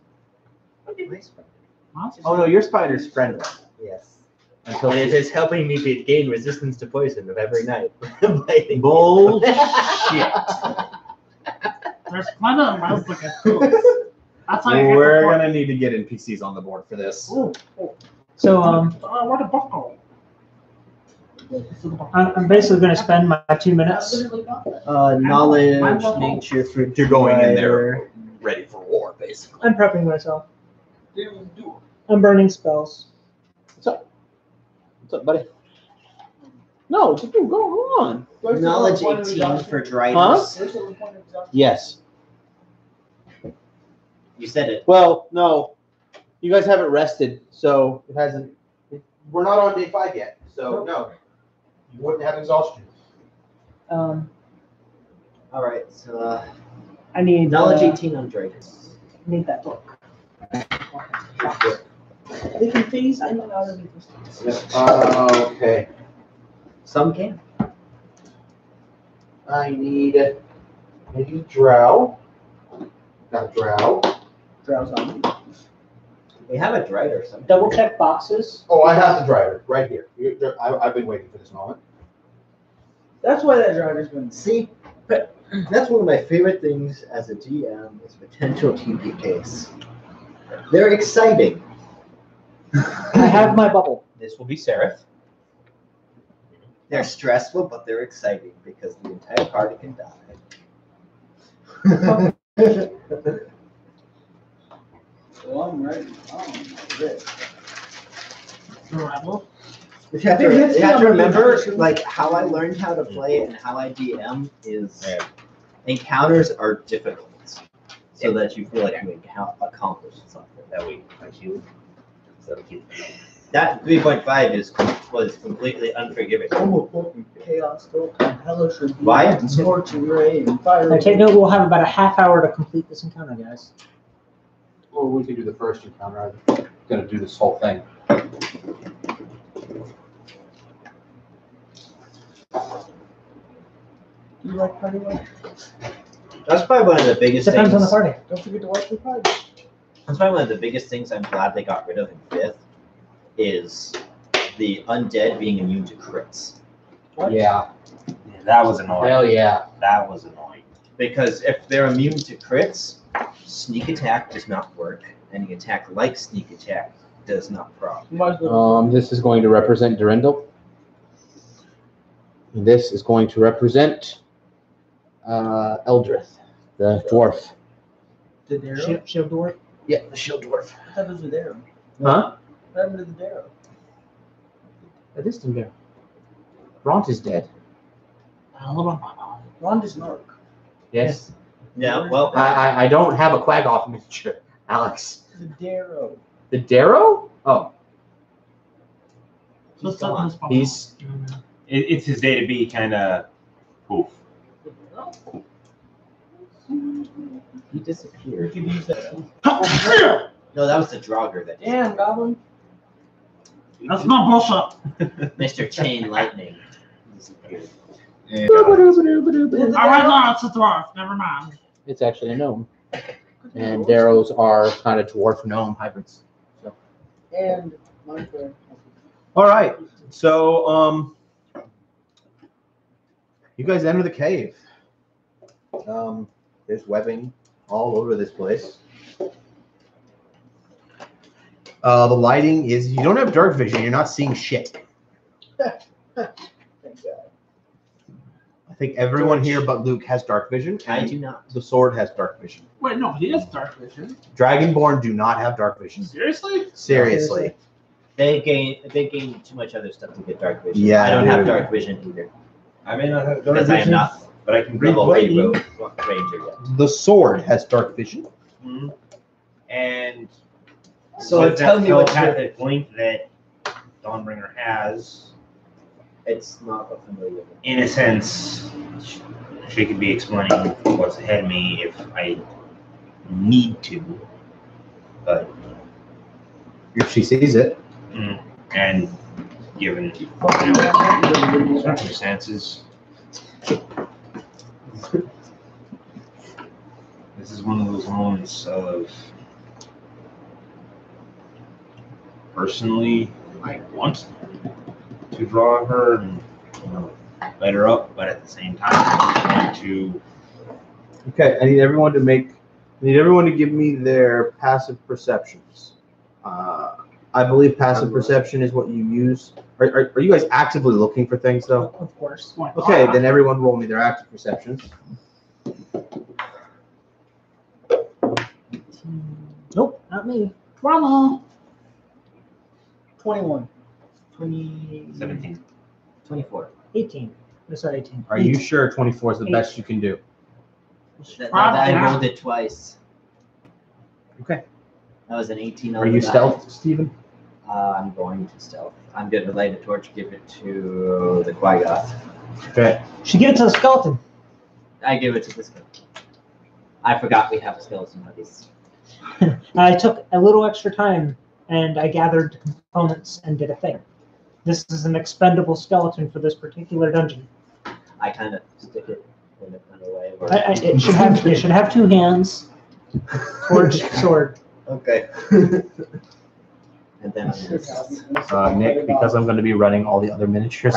Huh? Oh no, your spider's friendly. Yes. Until And it is helping me gain resistance to poison of every night. Biting. Bullshit. There's plenty of ways to get through. That's how you get We're the point. gonna need to get NPCs on the board for this. Ooh. So Where the book go? I'm basically going to spend my 2 minutes. Knowledge, nature, fruit. You're going in Drider. there ready for war, basically. basically. I'm prepping myself. Didn't even do I'm burning spells. What's up, buddy? No, dude, go on. it. Knowledge 18 for Driders. Huh? Where's the point of exhaustion? Yes. You said it. Well, no. You guys haven't rested, so it hasn't. We're not on day 5 yet, so no. You wouldn't have exhaustion. All right, so I need knowledge 18 on Driders. need that book. They can phase. I'm not out of existence. Okay. Some can. I need drow. Got drow. Drow's on. We have a Drider somewhere. Double check boxes. Oh, I have the driver right here. I've been waiting for this moment. That's why that driver's been. See, but that's one of my favorite things as a GM is potential TPKs. They're exciting. I have my bubble. This will be Seraph. They're stressful, but they're exciting because the entire party can die. Well, I'm ready. Oh, shit. Rebel. You have to remember, like, how I learned how to play and how I DM is encounters are difficult, so that you feel like you accomplished something. That way, like you. So you. That 3.5 was completely unforgiving. Oh, fucking chaos, still hellish and Why? scorching ray and fire. I take note. We'll have about a half hour to complete this encounter, guys. Well, we could do the first encounter. I'm gonna do this whole thing. You like party life? That's probably one of the biggest Depends things. on the party. Don't forget to wipe your pipe. That's probably one of the biggest things I'm glad they got rid of in 5th is the undead being immune to crits. Yeah. Yeah, that was annoying. Hell yeah. That was annoying. Because if they're immune to crits, sneak attack does not work. Any attack like sneak attack does not prop. You might as well. This is going to represent Durendal. This is going to represent Eldrith, the dwarf. The Darrow? Shield dwarf. Yeah, the shield dwarf. I thought it was the Darrow. Huh? What happened to the Darrow? That is still there. Bront is dead. Ron is Narc. Yes. Yeah, well, I don't have a Quagoth miniature, Alex. The Darrow. The Darrow? Oh, he's gone. he's It's his day to be kind of poof. He disappeared. We could use that. No, that was the Draugr that Damn, Goblin. That's not bullshit. Mr. Chain Lightning disappeared. And, Alright, no, it's a dwarf. Never mind. it's actually a gnome, and Darrows are kind of dwarf gnome hybrids. And Minecraft. All right, so you guys enter the cave. There's webbing all over this place. The lighting is, you don't have dark vision, you're not seeing shit. Thank God. I think everyone here but Luke has dark vision. I and do not. The sword has dark vision. Wait, no, he has dark vision. Dragonborn do not have dark vision. Seriously? Seriously. They gain too much other stuff to get dark vision. Yeah, I don't they have do. dark vision either. I may not have dark Because I am vision, not but I can read level 3 lightning. ranger yet. The sword has dark vision. And So with tell that me what telepathic link that Dawnbringer has, It's not a familiar. in a sense, she could be explaining what's ahead of me if I need to. But If she sees it. and given circumstances, this is one of those moments of personally I want to draw her and light her up, but at the same time I want to Okay, I need everyone to give me their passive perceptions. I believe passive perception is what you use. Are you guys actively looking for things though? Of course. Okay, then everyone roll me their active perceptions. Nope, not me. Drama. 21. 17. 24. 18. No, sorry, 18. Are you sure 24 is the best you can do? I rolled it twice. Okay. That was an 18. Are on you the die. stealth, Steven? I'm going to stealth. I'm going to light a torch, give it to the Quaggoth. Okay. Should give it to the skeleton. I give it to the skeleton. I forgot we have skeleton buddies. I took a little extra time and I gathered components and did a thing. This is an expendable skeleton for this particular dungeon. I kind of stick it in a kind of way. It should have 2 hands. Torch, sword. Okay. And then I'm just, Nick, because I'm going to be running all the other miniatures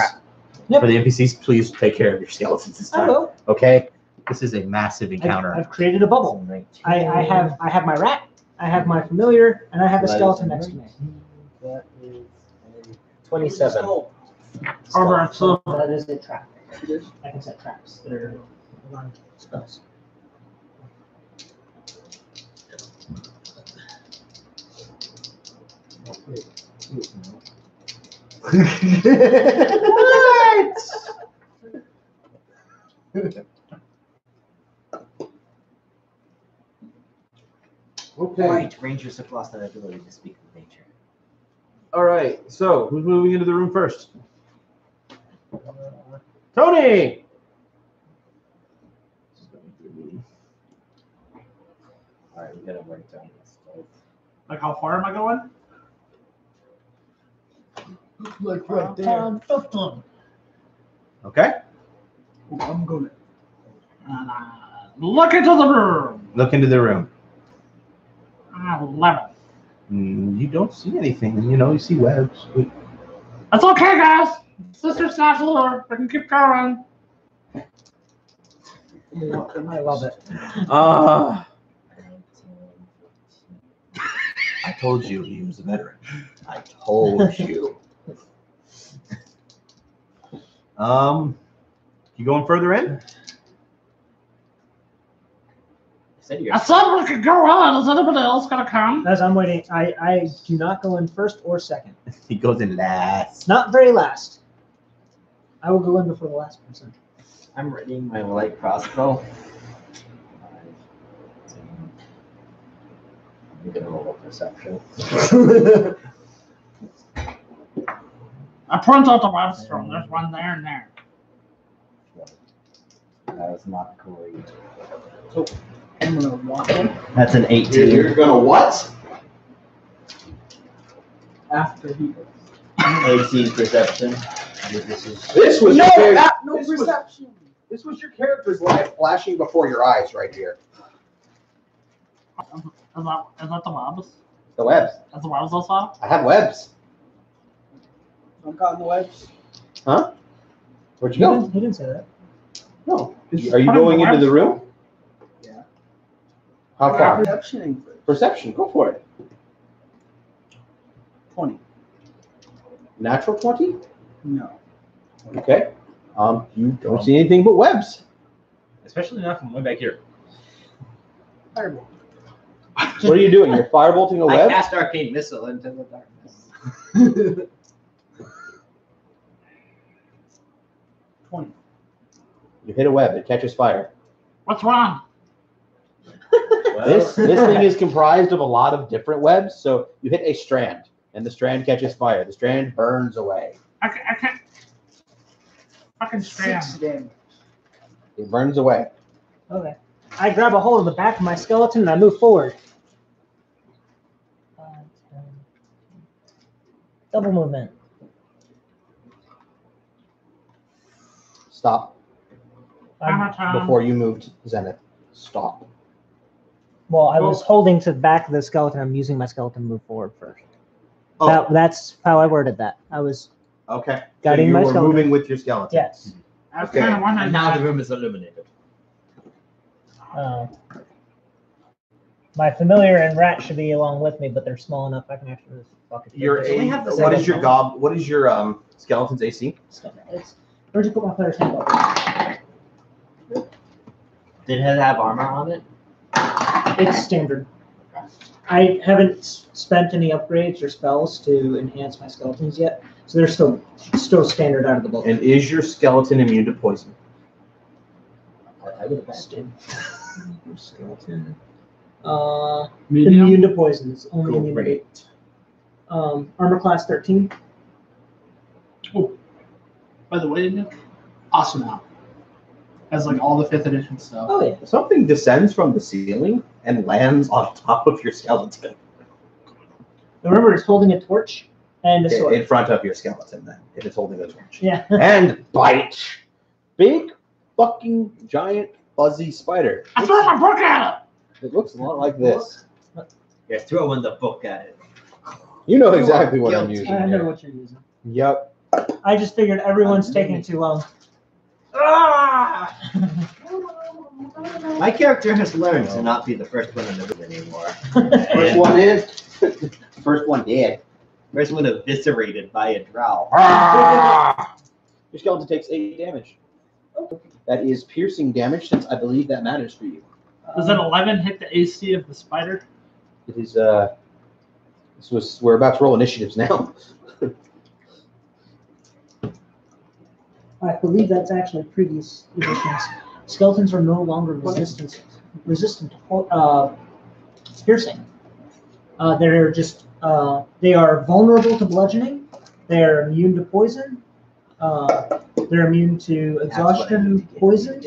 Yep. for the NPCs, please take care of your skeletons this I time. will. Okay? This is a massive encounter. I've created a bubble. I have my rat, I have my familiar, and I have a skeleton next to me. That is a 27. Armor, so That is a trap. I can set traps that are on spells. Okay. right, Rangers have lost that ability to speak with nature. All right. So, who's moving into the room first? Tony! Alright, we gotta write down this. like how far am I going? Like right there. Okay. Oh, I'm going. And look into the room. Look into the room. 11. You don't see anything. You see webs. That's okay, guys. Sister's not here. We can keep going. I love it. I told you he was a veteran. I told you. You going further in? I said we could go on. Is anybody else gonna come? As I'm waiting, I do not go in first or second. He goes in last. Not very last. I will go in before the last person. I'm readying my light crossbow. I'm gonna roll a perception. I point out the webstone. There's one there and there. That was not great. I'm gonna walk in That's an 18. You're gonna what? after he. 18 perception. This was No, your no this was- perception. this was your character's life flashing before your eyes right here. Is that the webs? The webs. That's the webs I saw? I have webs. I'm caught in the webs. Huh? Where'd He you go? didn't say that. No. Are you going into the room? Yeah. How far? Perceptioning first. Perception. Go for it. 20. Natural 20? No. Okay. You don't see anything but webs. Especially not from way back here. Fireball. What are you doing? You're firebolting a I web? cast arcane missile into the darkness. 20. You hit a web. It catches fire. What's wrong? This thing is comprised of a lot of different webs. So you hit a strand, and the strand catches fire. The strand burns away. I can't. Fucking strand. 6 damage. It burns away. Okay. I grab a hold of the back of my skeleton and I move forward. Double movement. Stop Hammer time. before you moved Zenith. Stop. Well, I was holding to the back of the skeleton. I'm using my skeleton to move forward first. Oh. That's how I worded that. I was Okay. So Guiding you my were skeleton. moving with your skeleton. yes. I was Okay. kind of wondering. And now the room is illuminated. My familiar and rat should be along with me, but they're small enough I can actually just fuck it. Your We have the what is second your one. what is your skeleton's AC? Where'd you put my player's handbook? Did it have armor on it? It's standard. I haven't spent any upgrades or spells to enhance my skeletons yet, so they're still standard out of the book. And is your skeleton immune to poison? I would have Skeleton. Medium. Immune to poisons. Only immune to Great. armor class 13. By the way, Nick, awesome now. Has like all the 5th edition stuff. Oh yeah. Something descends from the ceiling and lands on top of your skeleton. Remember, it's holding a torch and a sword. In front of your skeleton, then, if it's holding a torch. Yeah. And bite. Big, fucking, giant, fuzzy spider. I threw my book at It looks a lot like this. You're throwing the book at it. You know exactly what I'm Guilty. using. I know here. what you're using. Yep. I just figured everyone's taking too long. My character has learned to not be the first one in the room anymore. First one in. First one dead. First one eviscerated by a drow. Your skeleton takes 8 damage. That is piercing damage, since I believe that matters for you. Does an 11 hit the AC of the spider? It is. We're about to roll initiatives now. I believe that's actually previous editions. Skeletons are no longer resistant to piercing. They're just they are vulnerable to bludgeoning. They're immune to poison. They're immune to exhaustion, poison.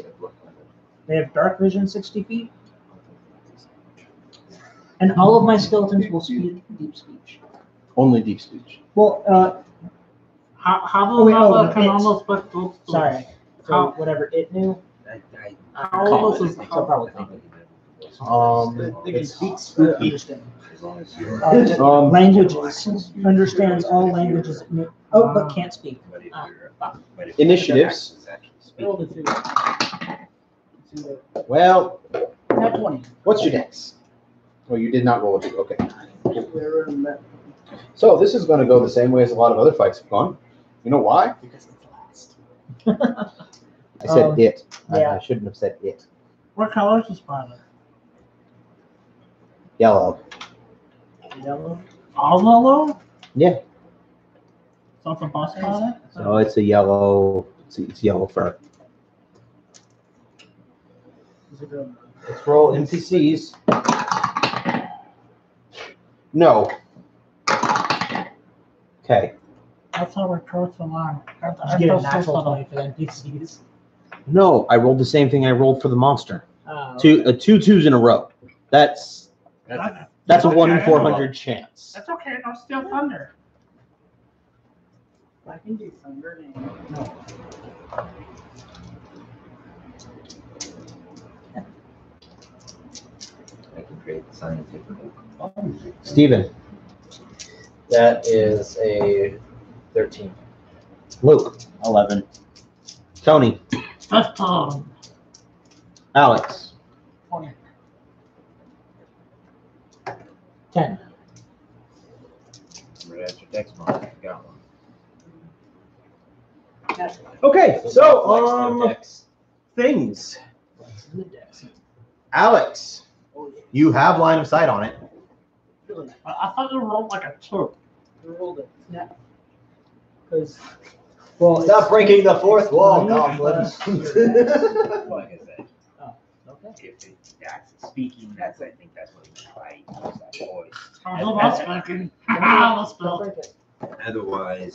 They have dark vision 60 feet. And all of my skeletons will speak deep speech. Only deep speech. Well, How Oh, wait, oh, about can it's- almost put those? sorry. So How- whatever it knew. How almost is So probably common. They can speak I spooky. understand. Languages. Understands all languages. Oh, but can't speak. Initiatives. Roll the 2. Well, Not 20. what's your dex? Oh, you did not roll a 2. Okay. We're in that. So this is going to go the same way as a lot of other fights have gone. You know why? Because it's last. I said it. yeah. I shouldn't have said it. What color is the spider? Yellow. Yellow. All yellow? Yeah. Something possible on it? So it's a yellow. It's yellow fur. Is it a- Let's roll NPCs. No. Okay. That's how we're close to line. Did you get a natural 20 for the NPCs? No, I rolled the same thing I rolled for the monster. Okay. Two twos in a row. That's a 1 in 400 chance. That's okay, I'll steal thunder. I can do thunder name. No. I can create the scientific. Steven, That is a 13. Luke, 11. Tony, That's Alex, 20. 10. That's your dex mod. I got one. Okay, so things. Alex, you have line of sight on it. Really? I thought you rolled like a 2. We rolled it. Yeah. Because Well, Stop breaking the fourth wall, goblin. Like I said, okay. if that's speaking, I think that's what he meant by that voice. Hold on, speaking. Let's Don't build. break it. Otherwise,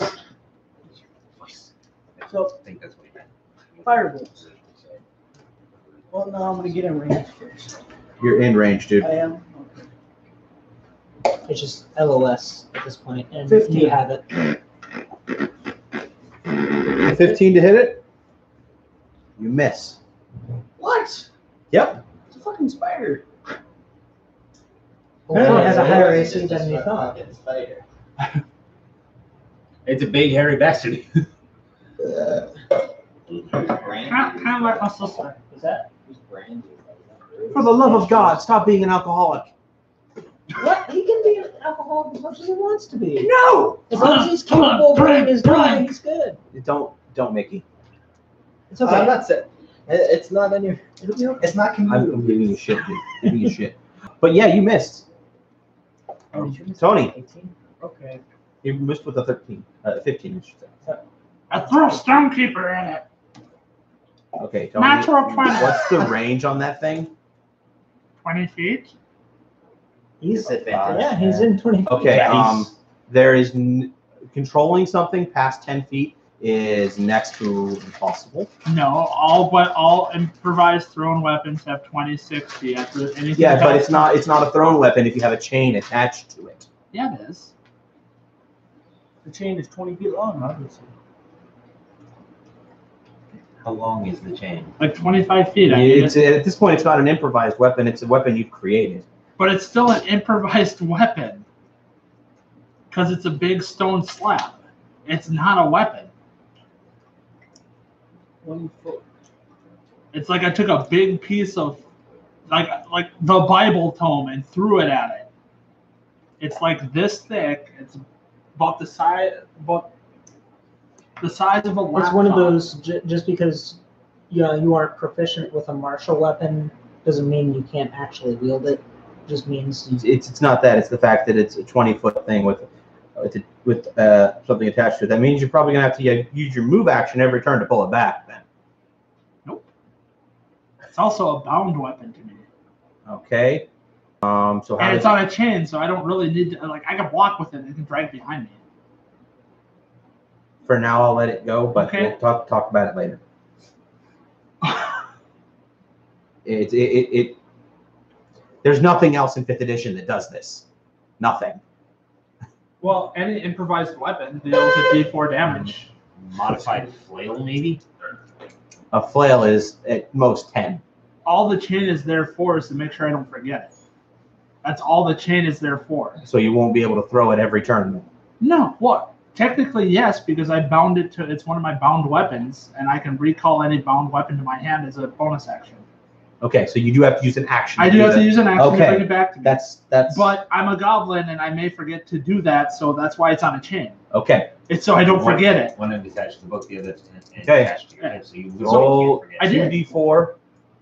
So- I think that's what he meant. Firebolts. Well, no, I'm gonna get in range first. You're in range, dude. I am. Okay. It's just LOS at this point, and 15. you have it. 15 to hit it. You miss. What? Yep. It's a fucking spider. Well, it has a higher AC than you thought. It's a big hairy bastard. Kind of like my sister. Is that? For the love of God, stop being an alcoholic. What? He can be an alcoholic as much as he wants to be. No! As long as he's capable of doing his job, he's good. Don't, Mickey. It's okay. I'm not saying. It's not in your. It'll be okay. It's not I'm convenient. giving you shit, dude. Giving you shit. But yeah, you missed. Tony. 18? Okay. You missed with a 13. 15, I should say. I threw a Stonekeeper in it. Okay, Tony. Natural 20. What's the range on that thing? 20 feet. He's Disadvantage. yeah, he's in 20. Okay, Yeah, there is controlling something past 10 feet is next to impossible. No, all improvised thrown weapons have 20, 60. After anything Yeah, but past- it's not a thrown weapon if you have a chain attached to it. Yeah, it is. The chain is 20 feet long, obviously. How long is the chain? Like 25 feet. I mean, It's, at this point, it's not an improvised weapon. It's a weapon you've created. but it's still an improvised weapon. Because it's a big stone slab. It's not a weapon. 20 foot. It's like I took a big piece of, like the Bible tome and threw it at it. It's like this thick. It's about the size of a laptop. It's one of those, just because you aren't proficient with a martial weapon doesn't mean you can't actually wield it. Just means It's not that. It's the fact that it's a 20-foot thing with something attached to it. That means you're probably gonna have to use your move action every turn to pull it back. Then. It's also a bound weapon to me. Okay. So how And it's does- on a chain, so I don't really need to, like, I can block with it and it can drag behind me. for now, I'll let it go, but Okay. we'll talk about it later. It there's nothing else in 5th edition that does this. Nothing. Well, any improvised weapon deals a d4 damage. Modified flail, maybe? A flail is at most 10. All the chain is there for is to make sure I don't forget it. That's all the chain is there for. So you won't be able to throw it every turn. No, what? Technically, yes, because I bound it to, it's one of my bound weapons, and I can recall any bound weapon to my hand as a bonus action. Okay, so you do have to use an action. I do have to that. use an action to Okay. bring it back to me. That's But I'm a goblin, and I may forget to do that, so that's why it's on a chain. okay. It's so I don't forget it. One end attached to the book, the other Okay. attached to your head, so you Roll can't I forget. did.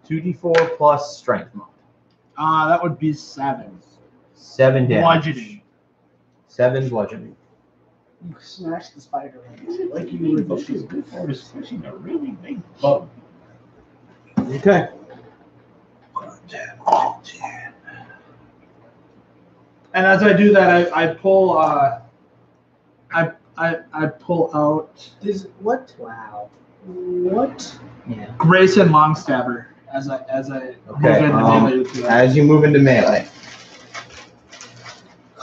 2d4 plus strength. That would be 7. 7 damage. Bludgeoning. 7 bludgeoning. You smashed the spider. Like you were good for squishing a really big bug. Okay. And as I do that, I pull. I pull out What? wow. What? Yeah. Grayson Longstabber as I Okay, move into melee with you. As you move into melee.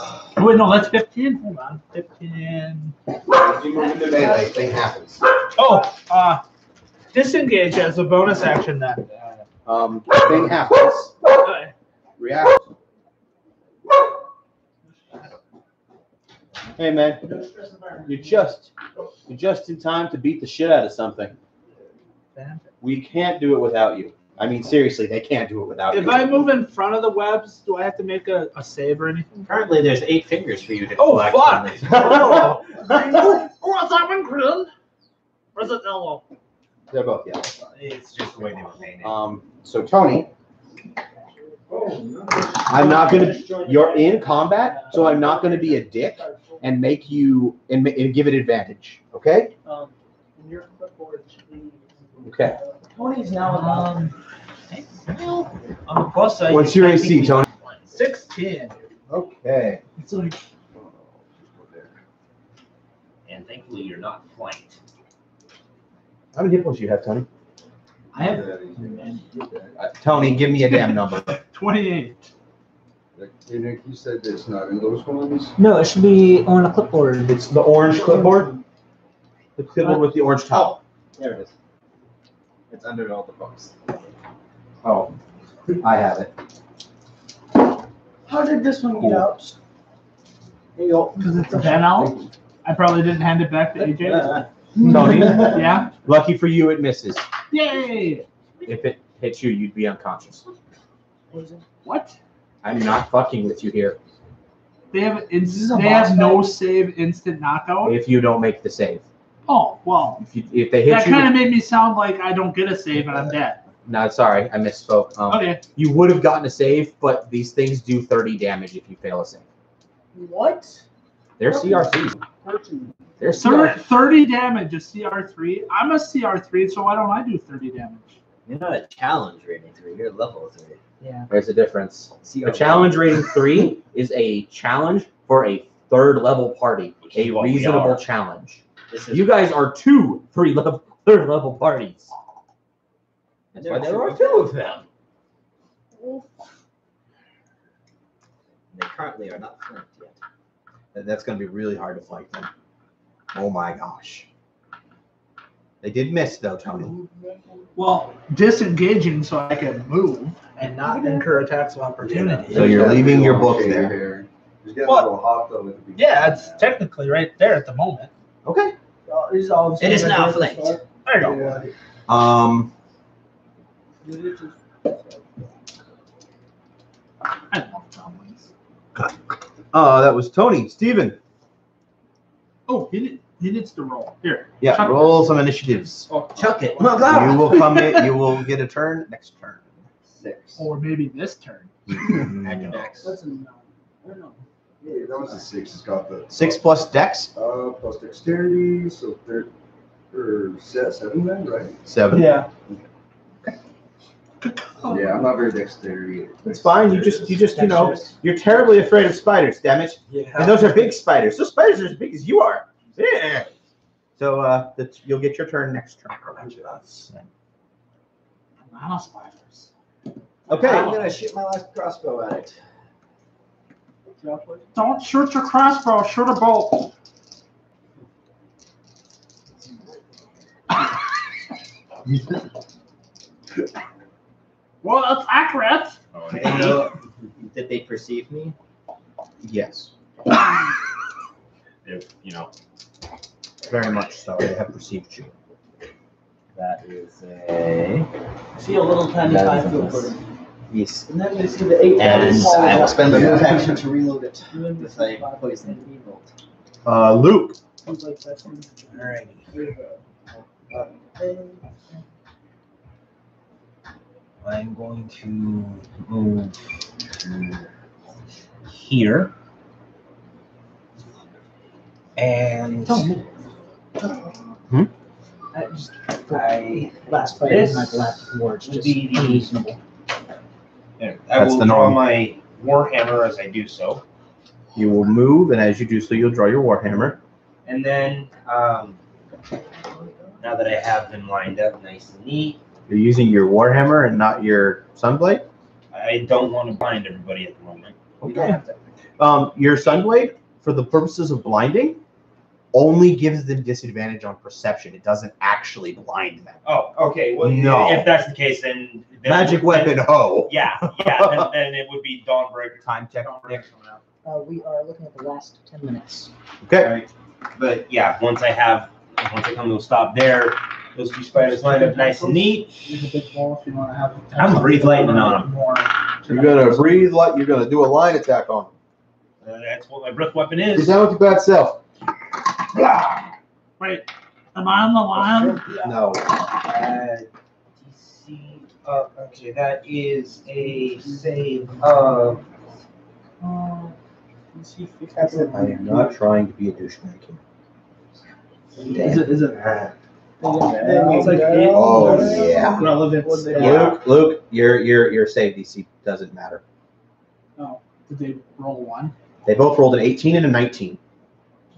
Oh, wait, no, that's 15. Hold on, 15. As you move into melee, thing happens. Oh, disengage as a bonus action then. Thing happens. Okay. React. Hey man, you're just in time to beat the shit out of something. We can't do it without you. I mean, seriously, they can't do it without If you. I move in front of the webs, do I have to make a save or anything? Currently, there's 8 fingers for you to Oh, collect. fuck! on this. What's that one, Krillin? Or is it Elmo? They're both, yeah. It's just the way they were painted. So Tony, I'm not gonna. You're in combat, so I'm not gonna be a dick and make you and give it advantage. Okay? In your clipboard should be. Okay. Tony's now about. On the plus side. What's your AC, Tony? 16. Okay. It's like. And thankfully, you're not flanked. How many hit points do you have, Tony? I have Tony, give me a damn number. 28. Hey, Nick, you said it's not in those ones? No, it should be on a clipboard. It's the orange clipboard. The clipboard with the orange top. There it is. It's under all the books. Oh, I have it. How did this one get out? Because it's been out. I probably didn't hand it back to AJ. Tony, Yeah? lucky for you, it misses. Yay! If it hits you, you'd be unconscious. What? I'm not fucking with you here. They have is a they have boss no fight? save instant knockout? If you don't make the save, Oh, well. if they hit That you, kind of made me sound like I don't get a save and I'm dead. no, sorry, I misspoke. Okay. You would have gotten a save, but these things do 30 damage if you fail a save. What? They're CRCs. 13. They're CRCs. 30 damage is CR3. I'm a CR3, so why don't I do 30 damage? You're not a challenge rating 3. You're level 3. Yeah. There's a difference. See, A challenge rating 3 is a challenge for a 3rd level party. Which A is what we reasonable are. challenge. This is You guys are 2 3rd level parties. and That's why there are 2 of them. They currently are not flanked yet. And that's going to be really hard to flank them. Oh my gosh. They did miss though, Tony. Well, disengaging so I can move and not incur attacks of opportunity. So you're leaving your book Okay, there. here. Just get a What? little hot though. at the beginning. Yeah, it's technically right there at the moment. Okay. It is now flanked. There you go. I love Tomlins. That was Tony. Steven. Oh, he needs to roll. Here. Yeah, Chuck roll some initiatives. Oh, Chuck it. You will come in. You will get a turn next turn. 6. or maybe this turn. Add your dex. That's a 9. I don't know. Yeah, that was a 6. It's got the 6 plus dex. plus dexterity, so 7 then, right? 7. Yeah. Yeah, I'm not very dexterity. It's fine. You just you're terribly afraid of spiders, damn it. And those are big spiders. Those spiders are as big as you are. Yeah. So you'll get your turn next turn. Banana spiders. Okay. I'm gonna shoot my last crossbow at it. Don't shoot your crossbow. Shoot a bolt. Well, that's accurate. Did they perceive me? Yes. If, Very much so. They have perceived you. That is a. See a little tiny That is 5 foot nice. bird. Yes. And then we see the 8 And I will spend the move Yeah. action to reload it And then we with see a 5 poison foot bolt. Luke. He's like, that's one. I'm going to move to here. And I Last fight is not last words, just Be the- unreasonable. I That's will the draw norm. my warhammer as I do so. You will move, and as you do so, you'll draw your warhammer. And then, now that I have them lined up nice and neat, You're using your warhammer and not your sunblade. I don't want to blind everybody at the moment. Okay. Your sunblade, for the purposes of blinding, only gives them disadvantage on perception. It doesn't actually blind them. Oh, okay. Well, No. if that's the case, then Magic weapon, ho. Yeah, then it would be Dawnbreaker. Time check. Nick. We are looking at the last 10 minutes. Okay. But yeah, once I come to a stop there, those 2 spiders lined up nice and neat. There's a big wall if you want to have. I'm gonna breathe lightning on 'em. More. You're gonna breathe like you're gonna do a line attack on That's what my breath weapon him. is. Is that with your bad self? Wait, am I on the line? No. DC. Okay, that is a save of. I am not trying to be a douchebag here. Is it? It's like Oh, yeah. Relevant. Luke, your save DC doesn't matter. Oh, did they roll 1? They both rolled an 18 and a 19.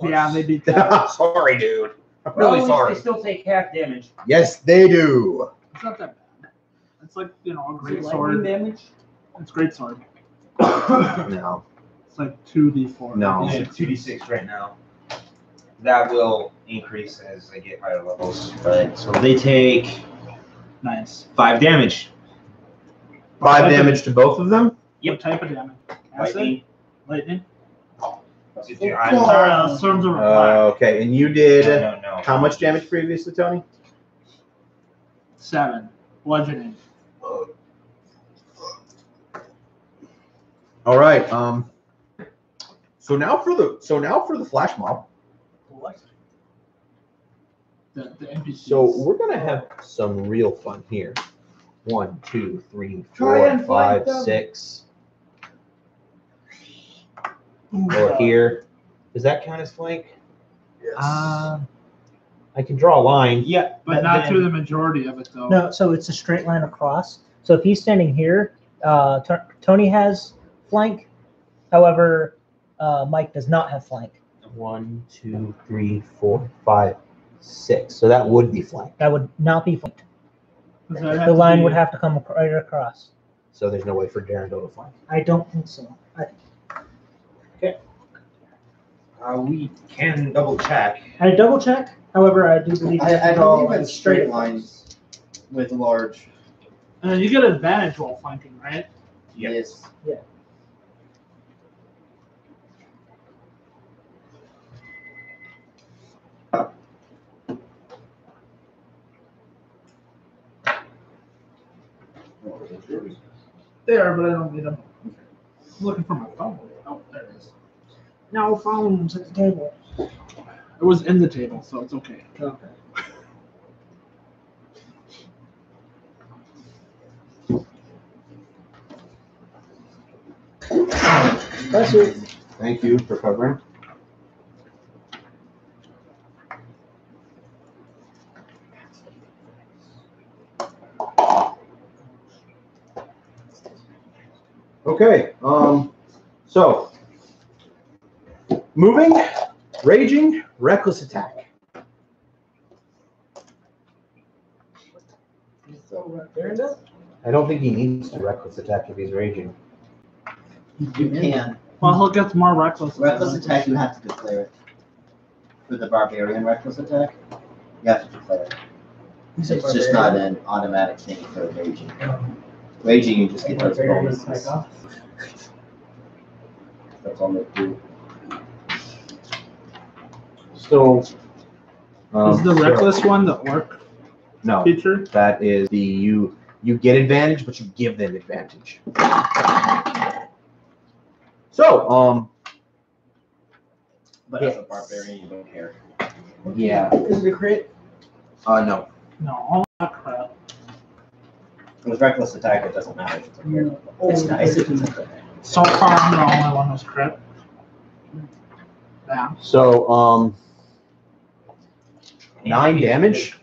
Yeah, they beat that. Sorry, dude. I'm really sorry. They still take half damage. Yes, they do. It's not that bad. It's like, a great lightning sword. damage. It's great sword. No. It's like 2d4. No. I have 2d6 right now. That will increase as I get higher levels. But so they take Nice. 5 damage. 5 damage to both of them. What type of damage? Acid? Lightning. Lightning? I'm Sorry, storms of fire. Okay, and you did no. how much damage previously, Tony? 7. Bludgeoning. All right. So now for the flash mob. What? The NPCs. So we're gonna have some real fun here. 1, 2, 3, Try 4, and fight 5, them. 6. or here. Does that count as flank? Yes. I can draw a line. Yeah, But not through the majority of it, though. No, so it's a straight line across. So if he's standing here, Tony has flank. However, Mike does not have flank. 1, 2, 3, 4, 5, 6. So that would be flank. That would not be flanked. Does that have The to line be- would have to come right across. So there's no way for Darendel to flank. I don't think so. We can double check. I double check. However, I do believe I draw believe like it's straight lines with large. You get advantage while flanking, right? Yes. They are, but I don't need them. I'm looking for my phone. Oh, there it is. no phones at the table. It was in the table, so it's okay. Okay. Bless you. Thank you for covering. Okay, so moving, raging, reckless attack. I don't think he needs to reckless attack if he's raging. You can. Well, he'll get more reckless. Reckless attack, you have to declare it. For the barbarian reckless attack, you have to declare it. It's just not an automatic thing for raging. Raging, you just get those bonuses. That's all they do. So, Is the reckless one the orc no, feature? that is the you get advantage, but you give them advantage. So, But as a barbarian, you don't care. yeah, Is it a crit? no. No, all that crap. With reckless attack, it doesn't matter if it's a crit. It's nice if it's a crit. So far, I'm the only one who's crit. Yeah. So, 9 damage.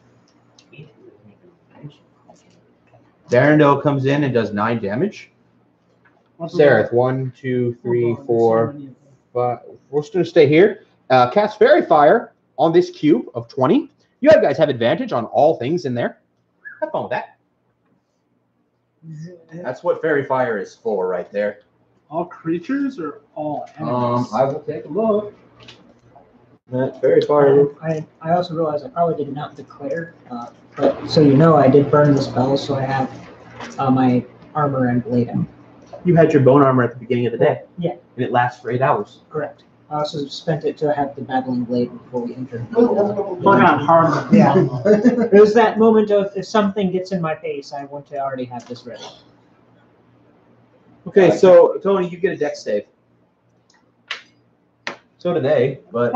Darendel comes in and does 9 damage. Sereth, 1, 2, 3, 4, 5. We're just gonna stay here. Cast Fairy Fire on this cube of 20. You guys have advantage on all things in there. Have fun with that. That's what Fairy Fire is for, right there. All creatures or all enemies? I will take a look. That Fairy Fire. I also realized I probably did not declare, but so you know, I did burn the spell, so I have my armor and blade out. You had your bone armor at the beginning of the day. Yeah. And it lasts for 8 hours. Correct. I also spent it to have the battling blade before we entered. Looking at hard. Yeah. It was that moment of if something gets in my face, I want to already have this ready. Okay, so Tony, you get a dex save. So did they, but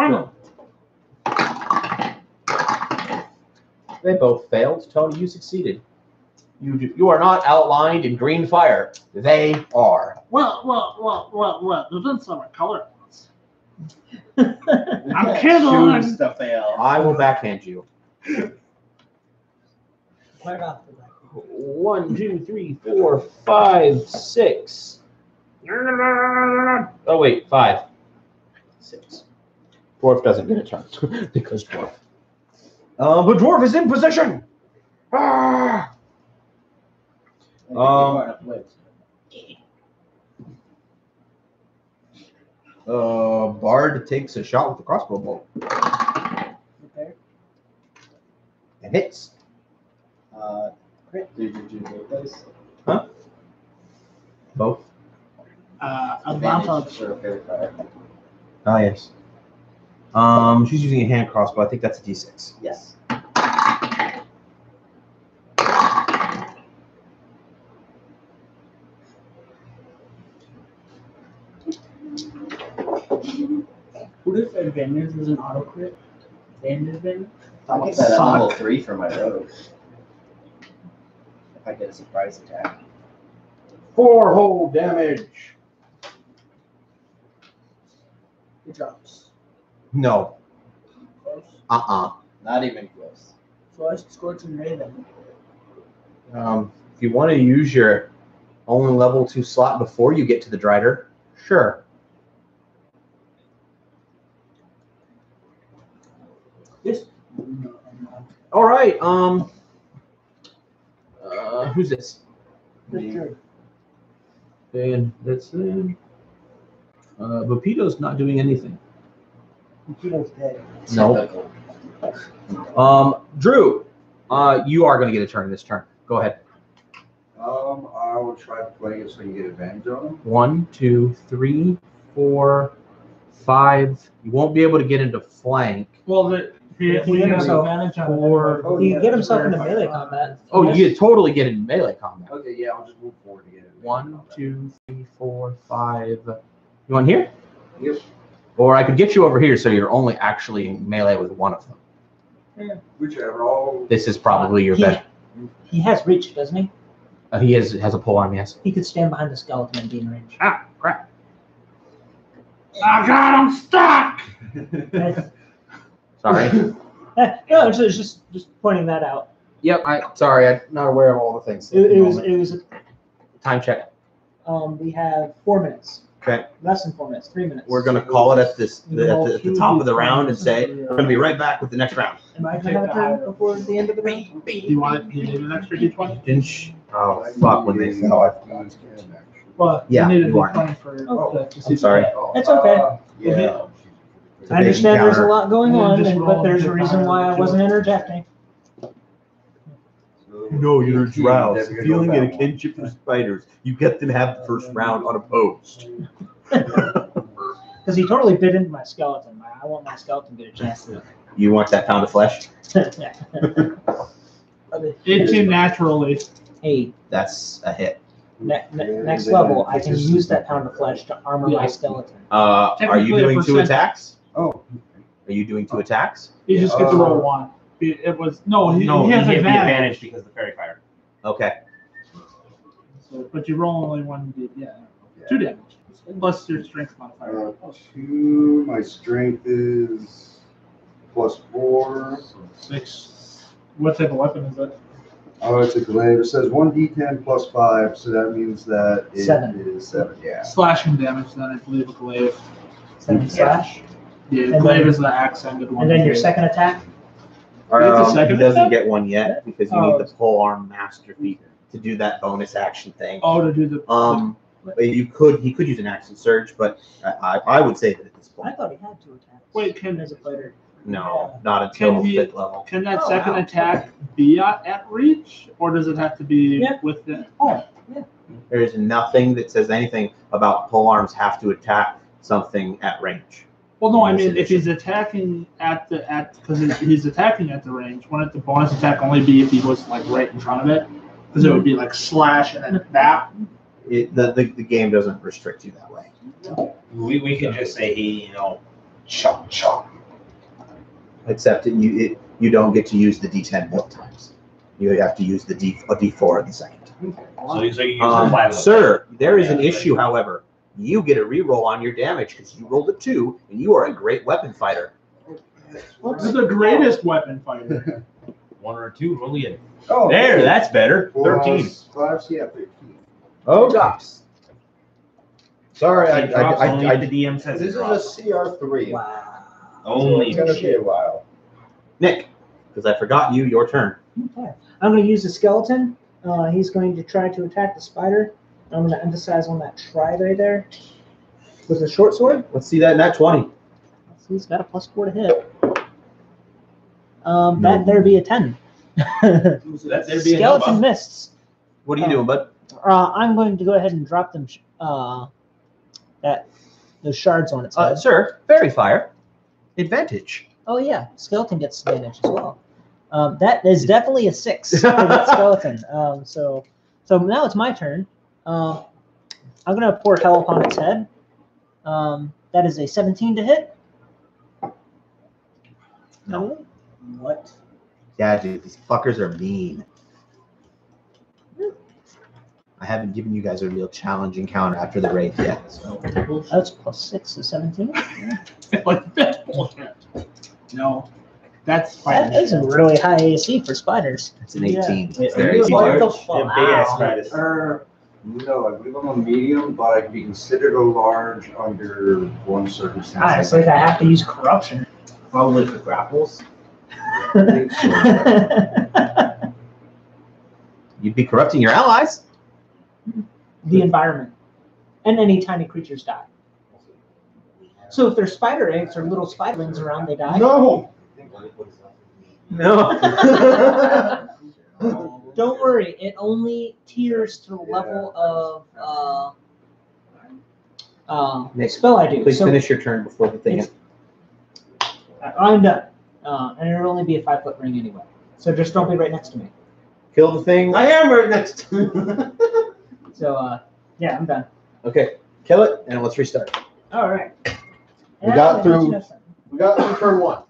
they both failed. Tony, you succeeded. You are not outlined in green fire. They are. Well. There's been some color ones. I'm kindling. Choose to fail. I will backhand you. Right off the bat. 1, 2, 3, 4, 5, 6. Oh wait, 5, 6. Dwarf doesn't get a turn because dwarf. The dwarf is in position. Ah! Bard takes a shot with the crossbow bolt Okay. and hits. Did you do both those? Both. Advantage. for fairy fire. Ah, yes. She's using a hand crossbow. I think that's a d6. Yes. What if advantage was an auto crit? And advantage? I'll get that at level 3 for my rogue. If I get a surprise attack. 4 whole damage. It drops. No. Close. Not even close. Flush, Scorching Ray then. If you want to use your only level 2 slot before you get to the Drider, sure. Yes. All right. Who's this? Sure. And that's Bapito's not doing anything. Computer's dead. No. Drew, you are going to get a turn this turn. Go ahead. I will try playing it so you can get advantage on them. 1, 2, 3, 4, 5. You won't be able to get into flank. Well, he He has himself advantage on Four. Oh, He yeah. can get himself into melee combat. Oh, you could totally get into melee combat. Okay, yeah, I'll just move forward to get it. 1, 2, 3, 4, 5. You want here? Yep. Or I could get you over here so you're only actually in melee with one of them. Whichever. All. This is probably your He- best. He has reach, doesn't he? He has a pole arm, yes. He could stand behind the skeleton and be in range. Ah, crap. I got him stuck. Sorry. No, it's just pointing that out. Yep, sorry, I'm not aware of all the things. It was. Time check. We have 4 minutes. Okay. Less than 4 minutes. 3 minutes. We're going to call it at the top of the round and say, we're going to be right back with the next round. Am I going to have a turn before the end of the round? Do you want you need an extra D20? Didn't oh, fuck, when they fell. Well, Yeah, you need a you are. D20 for. I'm sorry. That's okay. Yeah. It's a I big understand there's a encounter. lot going Yeah, on, just but roll there's a the reason why I wasn't interjecting. No, you're Never drows. gonna know Feeling that in a one. kinship of spiders. You get them to have the first round unopposed. Because he totally bit into my skeleton. I want my skeleton to get a chance to. You want that pound of flesh? 18 naturally. Hey, That's a hit. next level, I can use that pound of flesh to armor my skeleton. Are you Technically, a doing 2 percent- attacks? Oh. Are you doing 2 attacks? You just get to roll 1. It was no. He has the advantage. advantage because of the fairy fire. Okay. So, but you roll only 1. Yeah. 2 damage. Plus your strength modifier. 2. My strength is +4. 6. What type of weapon is it? Oh, it's a glaive. It says 1d10 +5, so that means that it 7. is 7. Yeah. Slashing damage, then I believe a glaive. 7 slash. Yeah, And glaive then- is the axe-ended one. And then your second attack. It's a second he doesn't attack? get one yet because you Oh. need the pole arm master feat to do that bonus action thing. Oh, to do the. But he could use an action surge, but I would say that at this I point, thought he had 2 attacks. Wait, can As a fighter. no, not until Can he- 5th level. can that Oh, second wow. attack be at reach, or does it have to be Yeah. within? There is nothing that says anything about pole arms have to attack something at range. Well, no, I Yes, mean it if is. he's attacking because he's attacking at the range, wouldn't the bonus attack only be if he was like right in front of it? Because it would be like slash and then that. The game doesn't restrict you that way. We can just say he, chop chop. Except that you don't get to use the D10 both times. You have to use a D4 the second time. So you use the 5. Sir, there is an issue, however. You get a reroll on your damage because you rolled a 2, and you are a great weapon fighter. What's the greatest weapon fighter? 1 or 2, roll again. Oh, There, that's better. 13. 5, yeah, 13. Oh, drops. Sorry, It drops only I if the DM says This it is a drops. CR3. Wow. Only. It's gonna be a while. Nick, because I forgot you, your turn. Okay. I'm going to use the skeleton. He's going to try to attack the spider. I'm going to emphasize on that try right there. With a short sword. Let's see that nat 20. He's got a +4 to hit. That there be a 10. That there'd be a Skeleton nova. missed. What are you doing, bud? I'm going to go ahead and drop them. Those shards on its head. Sir, fairy fire. Advantage. Oh yeah, skeleton gets advantage as well. That is definitely a 6 for that skeleton. So now it's my turn. I'm gonna pour hell upon its head. That is a 17 to hit. No. What? Yeah, dude, these fuckers are mean. I haven't given you guys a real challenge encounter after the raid yet. So That's +6 is 17. Like that's bullshit. No, that's That is a really high AC for spiders. it's an 18. Yeah. It's very Are you easy. large? Yeah, big ass spiders. No, I believe I'm a medium, but I can be considered a large under one circumstance. Ah, it's like I have to use corruption. Probably for grapples. I think so. You'd be corrupting your allies. The environment. And any tiny creatures die. So if there's spider eggs or little spiderlings around, they die. no. No. Don't worry, it only tiers to the level of Nick, spell I do. Please So finish your turn before the thing. it's- I'm done. And it'll only be a 5-foot ring anyway. So just don't be right next to me. Kill the thing. I am right next to So yeah, I'm done. Okay, kill it, and let's restart. All right. We got And through- you know something. We got through turn one.